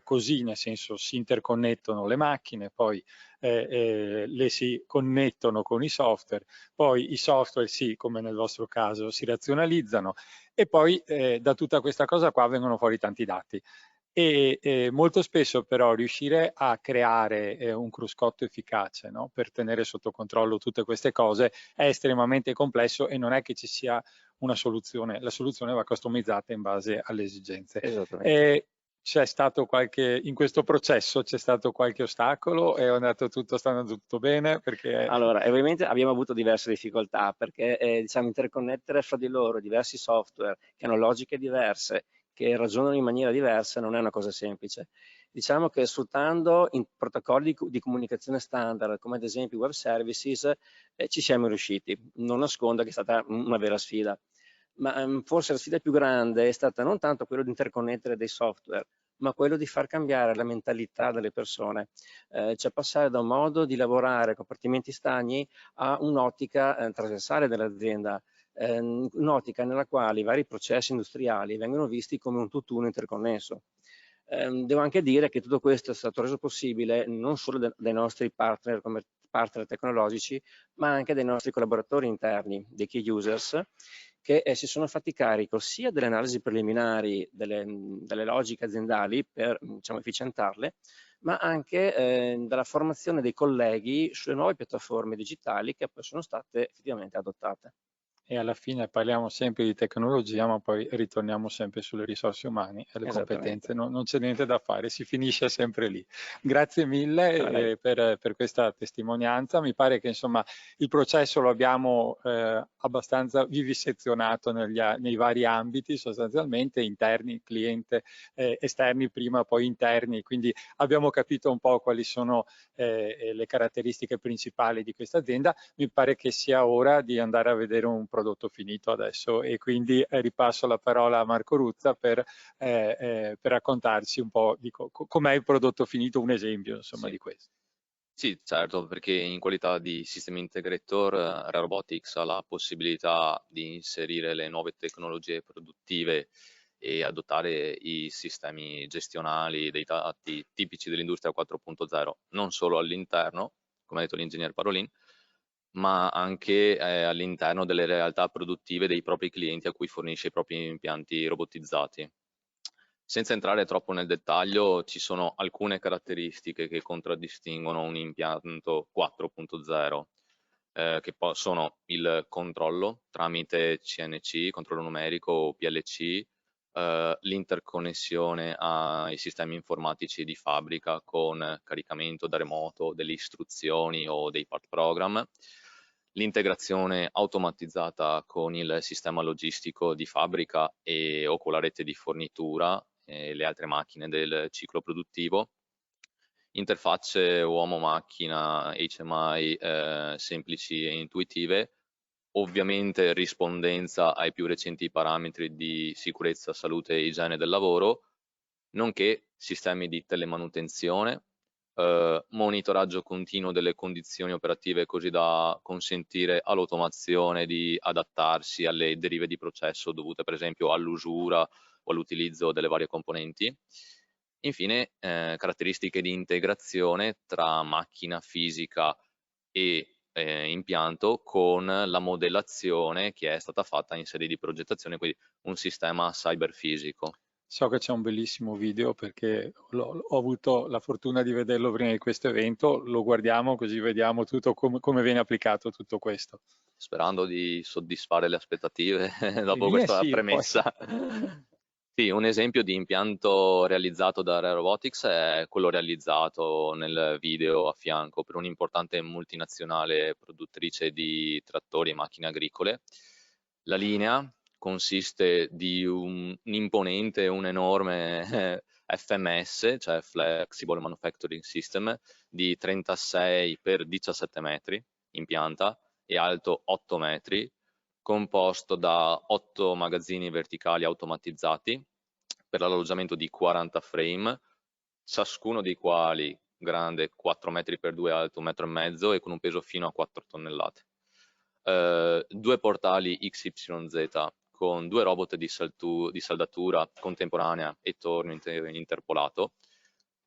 [SPEAKER 1] così, nel senso si interconnettono le macchine, poi le si connettono con i software, poi i software come nel vostro caso, si razionalizzano e poi da tutta questa cosa qua vengono fuori tanti dati. E molto spesso però riuscire a creare un cruscotto efficace, no? Per tenere sotto controllo tutte queste cose è estremamente complesso e non è che ci sia una soluzione, la soluzione va customizzata in base alle esigenze. c'è stato qualche, in questo processo c'è stato qualche ostacolo? È andato tutto, sta andando tutto bene? Perché...
[SPEAKER 10] Allora, ovviamente abbiamo avuto diverse difficoltà perché diciamo, interconnettere fra di loro diversi software che hanno logiche diverse, che ragionano in maniera diversa, non è una cosa semplice. Diciamo che sfruttando protocolli di comunicazione standard, come ad esempio web services, ci siamo riusciti. Non nascondo che è stata una vera sfida. Ma forse la sfida più grande è stata non tanto quello di interconnettere dei software, ma quello di far cambiare la mentalità delle persone, cioè passare da un modo di lavorare a compartimenti stagni a un'ottica trasversale dell'azienda, un'ottica nella quale i vari processi industriali vengono visti come un tutt'uno interconnesso. Devo anche dire che tutto questo è stato reso possibile non solo dai nostri partner come partner tecnologici, ma anche dai nostri collaboratori interni, dei key users, che si sono fatti carico sia delle analisi preliminari delle logiche aziendali per diciamo, efficientarle, ma anche dalla formazione dei colleghi sulle nuove piattaforme digitali che poi sono state effettivamente adottate.
[SPEAKER 1] E alla fine parliamo sempre di tecnologia, ma poi ritorniamo sempre sulle risorse umane e le competenze, non c'è niente da fare, si finisce sempre lì. Grazie mille per questa testimonianza, mi pare che insomma il processo lo abbiamo abbastanza vivisezionato nei vari ambiti, sostanzialmente interni, cliente, esterni prima, poi interni, quindi abbiamo capito un po' quali sono le caratteristiche principali di questa azienda. Mi pare che sia ora di andare a vedere un prodotto finito adesso e quindi ripasso la parola a Marco Ruzza per raccontarci un po' di com'è il prodotto finito, un esempio insomma di questo.
[SPEAKER 9] Sì, certo, perché in qualità di System Integrator Rare Robotics ha la possibilità di inserire le nuove tecnologie produttive e adottare i sistemi gestionali dei dati tipici dell'industria 4.0, non solo all'interno, come ha detto l'ingegner Parolin, ma anche all'interno delle realtà produttive dei propri clienti a cui fornisce i propri impianti robotizzati. Senza entrare troppo nel dettaglio, ci sono alcune caratteristiche che contraddistinguono un impianto 4.0, che sono il controllo tramite CNC, controllo numerico o PLC, l'interconnessione ai sistemi informatici di fabbrica con caricamento da remoto delle istruzioni o dei part program, l'integrazione automatizzata con il sistema logistico di fabbrica o con la rete di fornitura e le altre macchine del ciclo produttivo, interfacce uomo-macchina HMI semplici e intuitive, ovviamente rispondenza ai più recenti parametri di sicurezza, salute e igiene del lavoro, nonché sistemi di telemanutenzione, monitoraggio continuo delle condizioni operative così da consentire all'automazione di adattarsi alle derive di processo dovute per esempio all'usura o all'utilizzo delle varie componenti. Infine, caratteristiche di integrazione tra macchina fisica e impianto con la modellazione che è stata fatta in sede di progettazione, quindi un sistema cyberfisico.
[SPEAKER 1] So che c'è un bellissimo video perché ho avuto la fortuna di vederlo prima di questo evento, lo guardiamo così vediamo tutto come viene applicato tutto questo.
[SPEAKER 9] Sperando di soddisfare le aspettative dopo questa premessa. Sì, un esempio di impianto realizzato da Rare Robotics è quello realizzato nel video a fianco per un'importante multinazionale produttrice di trattori e macchine agricole. La linea consiste di un imponente, un enorme FMS, cioè Flexible Manufacturing System, di 36 x 17 metri in pianta e alto 8 metri, composto da 8 magazzini verticali automatizzati per l'alloggiamento di 40 frame, ciascuno dei quali grande 4 metri per 2, alto 1,5 metri e con un peso fino a 4 tonnellate. 2 portali XYZ con 2 robot di saldatura contemporanea e torno interpolato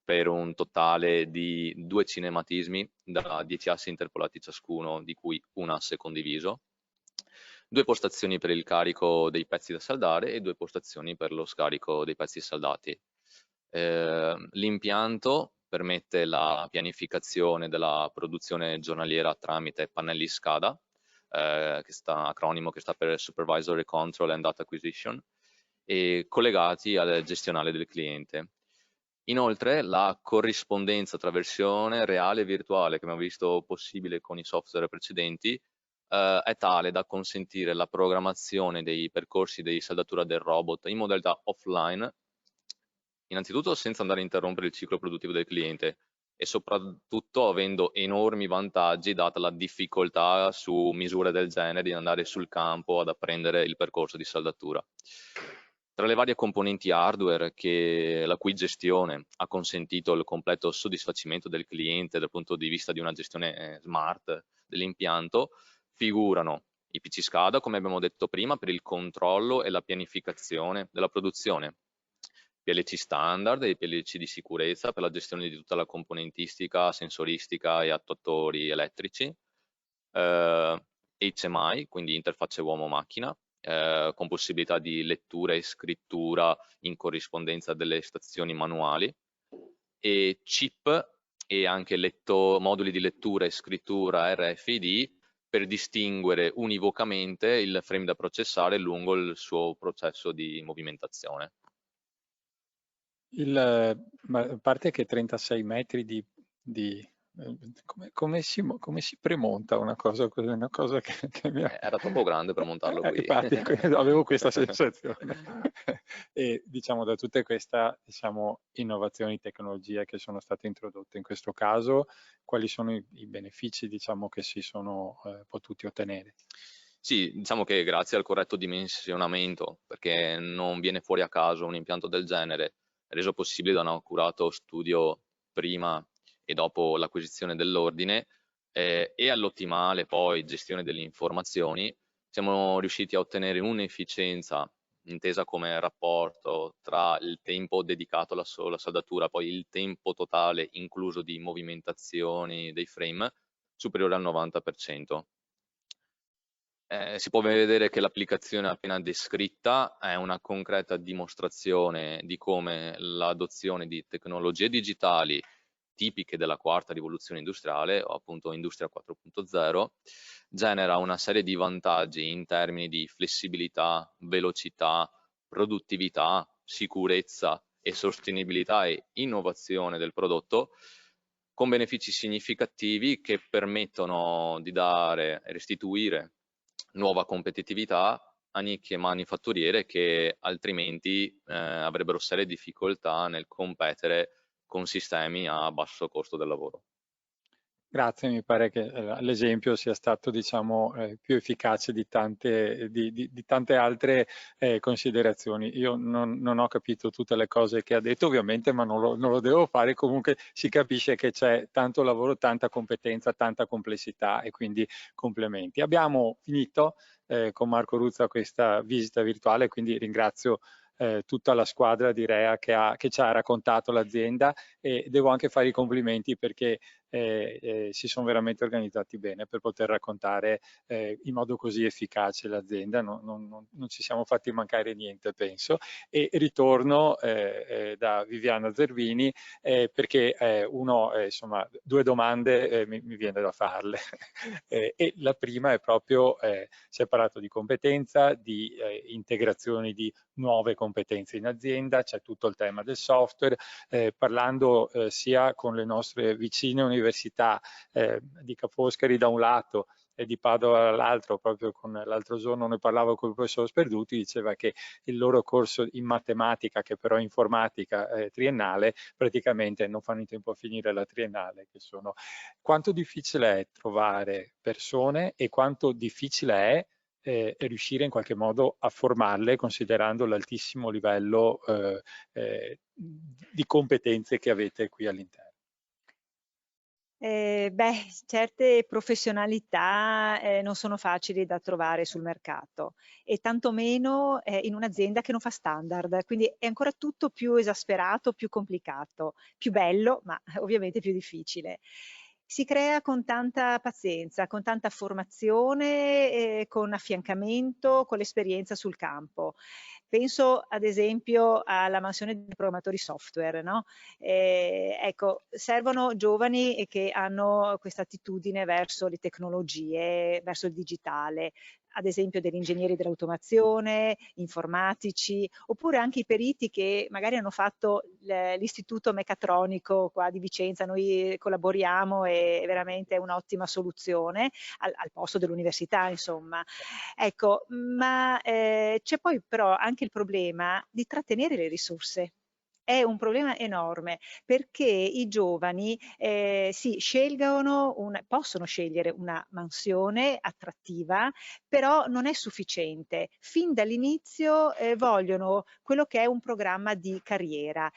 [SPEAKER 9] per un totale di 2 cinematismi da 10 assi interpolati ciascuno, di cui un asse condiviso, 2 postazioni per il carico dei pezzi da saldare e 2 postazioni per lo scarico dei pezzi saldati. L'impianto permette la pianificazione della produzione giornaliera tramite pannelli SCADA, acronimo che sta per Supervisory Control and Data Acquisition, e collegati al gestionale del cliente. Inoltre la corrispondenza tra versione reale e virtuale, che abbiamo visto possibile con i software precedenti, è tale da consentire la programmazione dei percorsi di saldatura del robot in modalità offline, innanzitutto senza andare a interrompere il ciclo produttivo del cliente e soprattutto avendo enormi vantaggi data la difficoltà su misure del genere di andare sul campo ad apprendere il percorso di saldatura. Tra le varie componenti hardware la cui gestione ha consentito il completo soddisfacimento del cliente dal punto di vista di una gestione smart dell'impianto, figurano i PC SCADA, come abbiamo detto prima, per il controllo e la pianificazione della produzione, PLC standard e i PLC di sicurezza per la gestione di tutta la componentistica, sensoristica e attuatori elettrici, HMI, quindi interfacce uomo-macchina, con possibilità di lettura e scrittura in corrispondenza delle stazioni manuali, e chip e anche moduli di lettura e scrittura RFID per distinguere univocamente il frame da processare lungo il suo processo di movimentazione.
[SPEAKER 1] A parte che 36 metri come si premonta una cosa così? Una cosa che mi ha...
[SPEAKER 9] Era troppo grande per montarlo qui.
[SPEAKER 1] Infatti, avevo questa sensazione. E diciamo, da tutte queste innovazioni, tecnologie che sono state introdotte in questo caso, quali sono i benefici che si sono potuti ottenere?
[SPEAKER 9] Sì, diciamo che grazie al corretto dimensionamento, perché non viene fuori a caso un impianto del genere, reso possibile da un accurato studio prima e dopo l'acquisizione dell'ordine, e all'ottimale poi gestione delle informazioni, siamo riusciti a ottenere un'efficienza intesa come rapporto tra il tempo dedicato alla sola saldatura, poi il tempo totale incluso di movimentazioni dei frame, superiore al 90%. Si può vedere che l'applicazione appena descritta è una concreta dimostrazione di come l'adozione di tecnologie digitali tipiche della quarta rivoluzione industriale, o appunto Industria 4.0, genera una serie di vantaggi in termini di flessibilità, velocità, produttività, sicurezza e sostenibilità e innovazione del prodotto, con benefici significativi che permettono di dare e restituire nuova competitività a nicchie manifatturiere che altrimenti avrebbero serie difficoltà nel competere con sistemi a basso costo del lavoro.
[SPEAKER 1] Grazie, mi pare che l'esempio sia stato più efficace di tante altre considerazioni. Io non ho capito tutte le cose che ha detto ovviamente, ma non lo devo fare, comunque si capisce che c'è tanto lavoro, tanta competenza, tanta complessità e quindi complementi. Abbiamo finito con Marco Ruzza questa visita virtuale, quindi ringrazio tutta la squadra di Rea che ci ha raccontato l'azienda, e devo anche fare i complimenti perché si sono veramente organizzati bene per poter raccontare in modo così efficace l'azienda, non ci siamo fatti mancare niente, penso. E ritorno da Viviana Zervini perché insomma, due domande mi viene da farle. E la prima è proprio, si è parlato di competenza, di integrazioni di nuove competenze in azienda, c'è tutto il tema del software, parlando sia con le nostre vicine università di Ca' Foscari da un lato e di Padova dall'altro. Proprio con l'altro giorno ne parlavo con il professor Sperduti, diceva che il loro corso in matematica, che però è informatica triennale, praticamente non fanno in tempo a finire la triennale. Quanto difficile è trovare persone e quanto difficile è riuscire in qualche modo a formarle, considerando l'altissimo livello di competenze che avete qui all'interno?
[SPEAKER 5] Certe professionalità non sono facili da trovare sul mercato, e tantomeno in un'azienda che non fa standard, quindi è ancora tutto più esasperato, più complicato, più bello, ma ovviamente più difficile. Si crea con tanta pazienza, con tanta formazione, con affiancamento, con l'esperienza sul campo. Penso ad esempio alla mansione dei programmatori software, no? Ecco, servono giovani che hanno questa attitudine verso le tecnologie, verso il digitale, ad esempio degli ingegneri dell'automazione, informatici, oppure anche i periti che magari hanno fatto l'istituto meccatronico qua di Vicenza. Noi collaboriamo e veramente è un'ottima soluzione al posto dell'università, insomma. Ecco, ma c'è poi però anche il problema di trattenere le risorse. È un problema enorme perché i giovani possono scegliere una mansione attrattiva, però non è sufficiente. Fin dall'inizio vogliono quello che è un programma di carriera,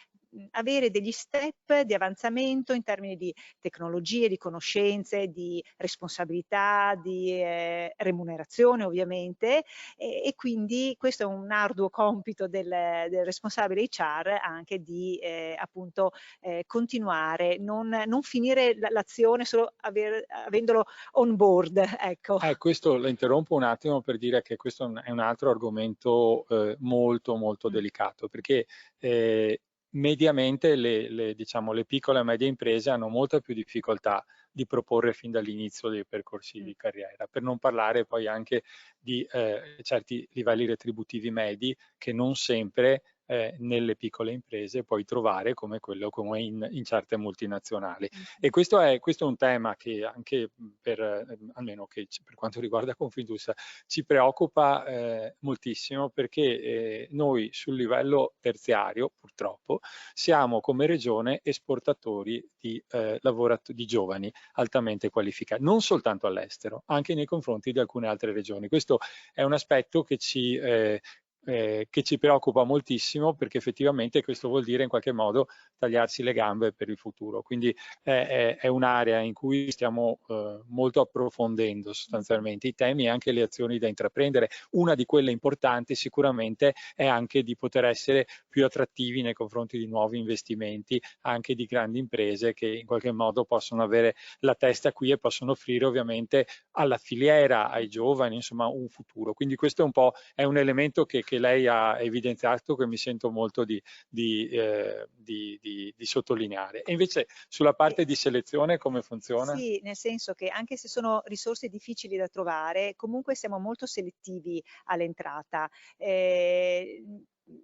[SPEAKER 5] avere degli step di avanzamento in termini di tecnologie, di conoscenze, di responsabilità, di remunerazione ovviamente, e quindi questo è un arduo compito del responsabile HR, anche di appunto continuare, non finire l'azione solo avendolo on board. Ecco.
[SPEAKER 1] Questo lo interrompo un attimo per dire che questo è un altro argomento molto molto delicato, perché mediamente diciamo, le piccole e medie imprese hanno molta più difficoltà di proporre fin dall'inizio dei percorsi di carriera, per non parlare poi anche di certi livelli retributivi medi che non sempre nelle piccole imprese puoi trovare come quello come in certe multinazionali. E questo è un tema che anche almeno che per quanto riguarda Confindustria ci preoccupa moltissimo, perché noi sul livello terziario purtroppo siamo come regione esportatori di giovani altamente qualificati, non soltanto all'estero, anche nei confronti di alcune altre regioni. Questo è un aspetto che ci preoccupa moltissimo, perché effettivamente questo vuol dire in qualche modo tagliarsi le gambe per il futuro. Quindi è un'area in cui stiamo molto approfondendo sostanzialmente i temi e anche le azioni da intraprendere. Una di quelle importanti sicuramente è anche di poter essere più attrattivi nei confronti di nuovi investimenti, anche di grandi imprese che in qualche modo possono avere la testa qui e possono offrire ovviamente alla filiera, ai giovani, insomma, un futuro. Quindi questo è un elemento che lei ha evidenziato, che mi sento molto di sottolineare. E invece sulla parte di selezione come funziona?
[SPEAKER 5] Sì, nel senso che anche se sono risorse difficili da trovare, comunque siamo molto selettivi all'entrata.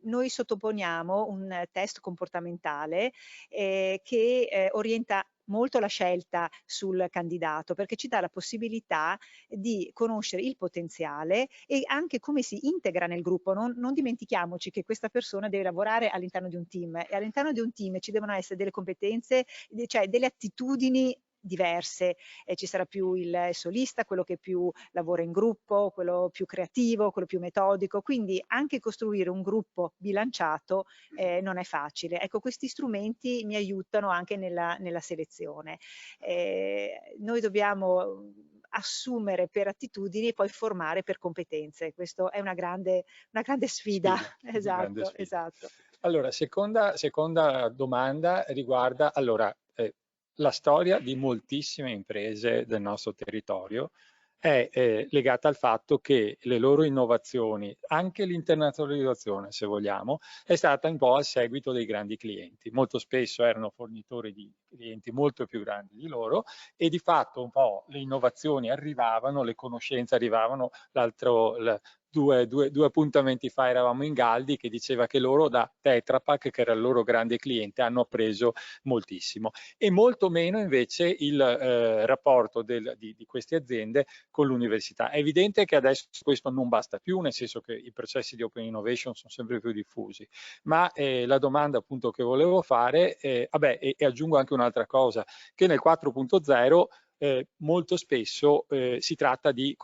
[SPEAKER 5] Noi sottoponiamo un test comportamentale che orienta molto la scelta sul candidato, perché ci dà la possibilità di conoscere il potenziale e anche come si integra nel gruppo. Non dimentichiamoci che questa persona deve lavorare all'interno di un team, e all'interno di un team ci devono essere delle competenze, cioè delle attitudini diverse. Ci sarà più il solista, quello che più lavora in gruppo, quello più creativo, quello più metodico, quindi anche costruire un gruppo bilanciato non è facile. Ecco, questi strumenti mi aiutano anche nella selezione. Noi dobbiamo assumere per attitudini e poi formare per competenze. Questo è una grande sfida. Esatto,
[SPEAKER 1] grande sfida.
[SPEAKER 5] Esatto.
[SPEAKER 1] Allora, seconda domanda riguarda la storia di moltissime imprese del nostro territorio è legata al fatto che le loro innovazioni, anche l'internazionalizzazione se vogliamo, è stata un po' a seguito dei grandi clienti. Molto spesso erano fornitori di clienti molto più grandi di loro, e di fatto un po' le innovazioni arrivavano, le conoscenze arrivavano. Due appuntamenti fa eravamo in Galdi, che diceva che loro da Tetra Pak, che era il loro grande cliente, hanno appreso moltissimo, e molto meno invece il rapporto di queste aziende con l'università. È evidente che adesso questo non basta più, nel senso che i processi di open innovation sono sempre più diffusi, ma la domanda appunto che volevo fare, e aggiungo anche un'altra cosa, che nel 4.0 molto spesso si tratta di,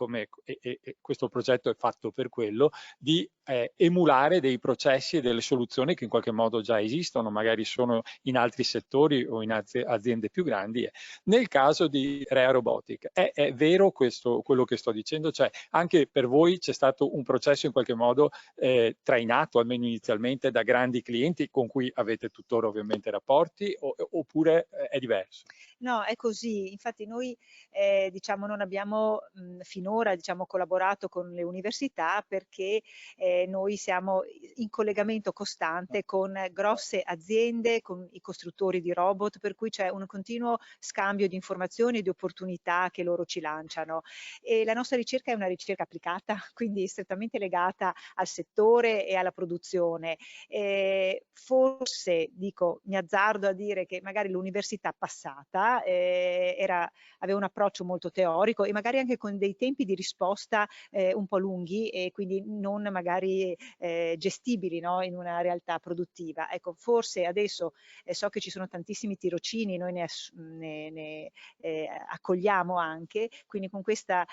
[SPEAKER 1] questo progetto è fatto per quello, di emulare dei processi e delle soluzioni che in qualche modo già esistono, magari sono in altri settori o in aziende più grandi. Nel caso di Rea Robotic è vero quello che sto dicendo, cioè anche per voi c'è stato un processo in qualche modo trainato, almeno inizialmente, da grandi clienti con cui avete tuttora ovviamente rapporti, oppure è diverso?
[SPEAKER 5] No, è così. Infatti noi noi diciamo, non abbiamo finora diciamo, collaborato con le università perché noi siamo in collegamento costante con grosse aziende, con i costruttori di robot, per cui c'è un continuo scambio di informazioni e di opportunità che loro ci lanciano. E la nostra ricerca è una ricerca applicata, quindi strettamente legata al settore e alla produzione. Forse, dico, mi azzardo a dire che magari l'università passata aveva un approccio molto teorico e magari anche con dei tempi di risposta un po' lunghi e quindi non magari gestibili, no? In una realtà produttiva. Ecco, forse adesso so che ci sono tantissimi tirocini, noi ne accogliamo anche, quindi con questa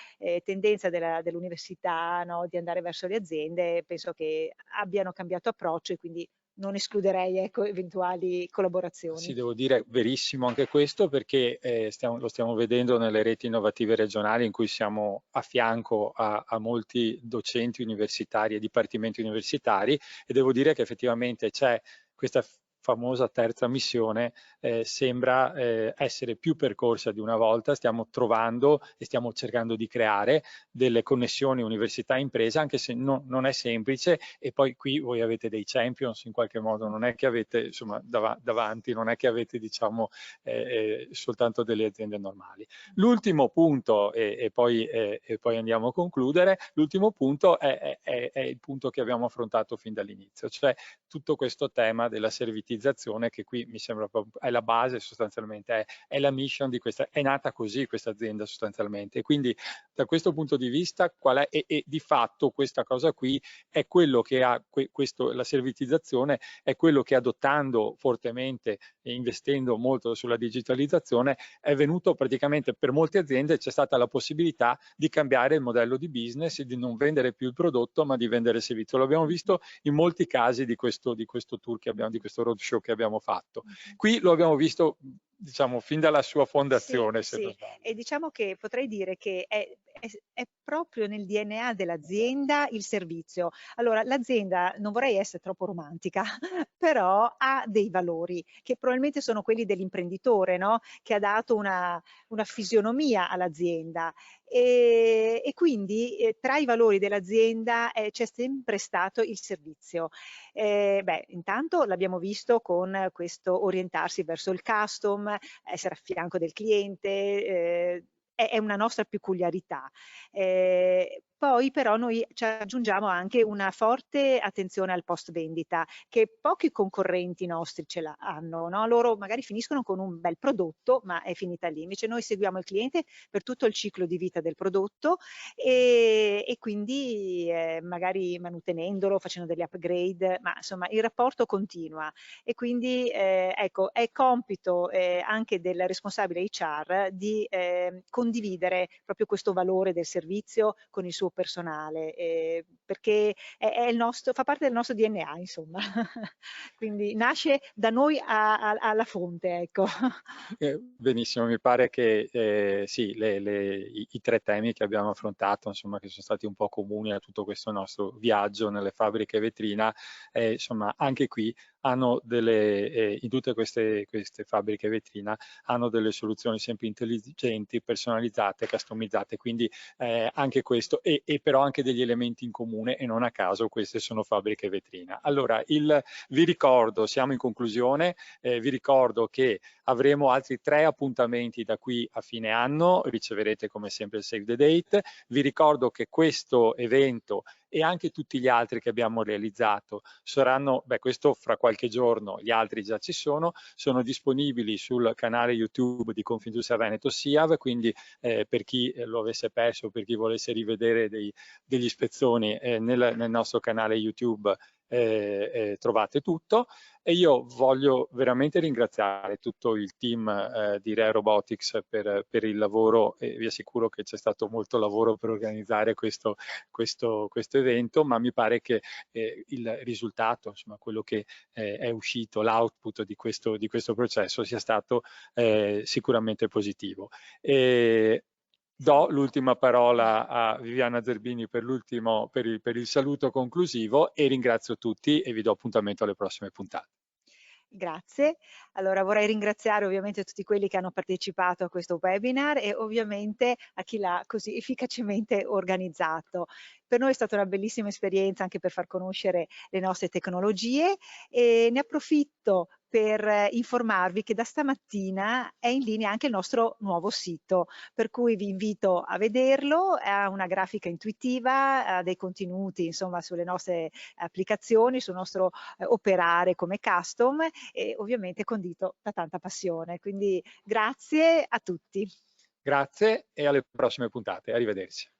[SPEAKER 5] tendenza dell'università, no? Di andare verso le aziende, penso che abbiano cambiato approccio e quindi non escluderei ecco, eventuali collaborazioni.
[SPEAKER 1] Sì, devo dire verissimo anche questo perché lo stiamo vedendo nelle reti innovative regionali in cui siamo a fianco a molti docenti universitari e dipartimenti universitari e devo dire che effettivamente c'è questa famosa terza missione sembra essere più percorsa di una volta, stiamo trovando e stiamo cercando di creare delle connessioni università-impresa, anche se non è semplice e poi qui voi avete dei champions in qualche modo, non è che avete insomma davanti, non è che avete diciamo soltanto delle aziende normali. L'ultimo punto e poi andiamo a concludere, l'ultimo punto è il punto che abbiamo affrontato fin dall'inizio, cioè tutto questo tema della servitizzazione che qui mi sembra proprio è la base sostanzialmente, è la mission di questa, è nata così questa azienda sostanzialmente e quindi da questo punto di vista qual è e di fatto questa cosa qui è quello che ha la servitizzazione è quello che adottando fortemente e investendo molto sulla digitalizzazione è venuto praticamente per molte aziende c'è stata la possibilità di cambiare il modello di business e di non vendere più il prodotto ma di vendere il servizio. Lo abbiamo visto in molti casi di questo tour che abbiamo, di questo roadshow che abbiamo fatto. Qui lo abbiamo visto diciamo fin dalla sua fondazione.
[SPEAKER 5] Sì. E diciamo che potrei dire che è proprio nel DNA dell'azienda il servizio. Allora l'azienda, non vorrei essere troppo romantica, però ha dei valori che probabilmente sono quelli dell'imprenditore, no? Che ha dato una fisionomia all'azienda e quindi tra i valori dell'azienda c'è sempre stato il servizio. Intanto l'abbiamo visto con questo orientarsi verso il custom, essere a fianco del cliente, è una nostra peculiarità. Poi però noi ci aggiungiamo anche una forte attenzione al post vendita che pochi concorrenti nostri ce l'hanno, no? Loro magari finiscono con un bel prodotto ma è finita lì, invece noi seguiamo il cliente per tutto il ciclo di vita del prodotto e quindi magari manutenendolo, facendo degli upgrade, ma insomma il rapporto continua e quindi ecco è compito anche del responsabile HR di condividere proprio questo valore del servizio con il suo personale perché è il nostro, fa parte del nostro DNA insomma quindi nasce da noi alla fonte ecco.
[SPEAKER 1] Benissimo, mi pare che sì, i tre temi che abbiamo affrontato insomma che sono stati un po' comuni a tutto questo nostro viaggio nelle fabbriche vetrina insomma anche qui hanno in tutte queste fabbriche vetrina hanno delle soluzioni sempre intelligenti, personalizzate, customizzate, quindi anche questo e però anche degli elementi in comune e non a caso queste sono fabbriche vetrina. Allora, vi ricordo, siamo in conclusione, vi ricordo che avremo altri 3 appuntamenti da qui a fine anno, riceverete come sempre il Save the Date, vi ricordo che questo evento e anche tutti gli altri che abbiamo realizzato saranno, questo fra qualche giorno, gli altri già ci sono disponibili sul canale YouTube di Confindustria Veneto SIAV, quindi per chi lo avesse perso, per chi volesse rivedere degli spezzoni nel nostro canale YouTube trovate tutto e io voglio veramente ringraziare tutto il team di Rea Robotics per il lavoro e vi assicuro che c'è stato molto lavoro per organizzare questo evento, ma mi pare che il risultato, insomma quello che è uscito, l'output di questo processo sia stato sicuramente positivo. Do l'ultima parola a Viviana Zerbini per il saluto conclusivo e ringrazio tutti e vi do appuntamento alle prossime puntate.
[SPEAKER 5] Grazie. Allora vorrei ringraziare ovviamente tutti quelli che hanno partecipato a questo webinar e ovviamente a chi l'ha così efficacemente organizzato. Per noi è stata una bellissima esperienza anche per far conoscere le nostre tecnologie e ne approfitto per informarvi che da stamattina è in linea anche il nostro nuovo sito, per cui vi invito a vederlo, ha una grafica intuitiva, ha dei contenuti insomma sulle nostre applicazioni, sul nostro operare come custom e ovviamente condito da tanta passione. Quindi grazie a tutti.
[SPEAKER 1] Grazie e alle prossime puntate. Arrivederci.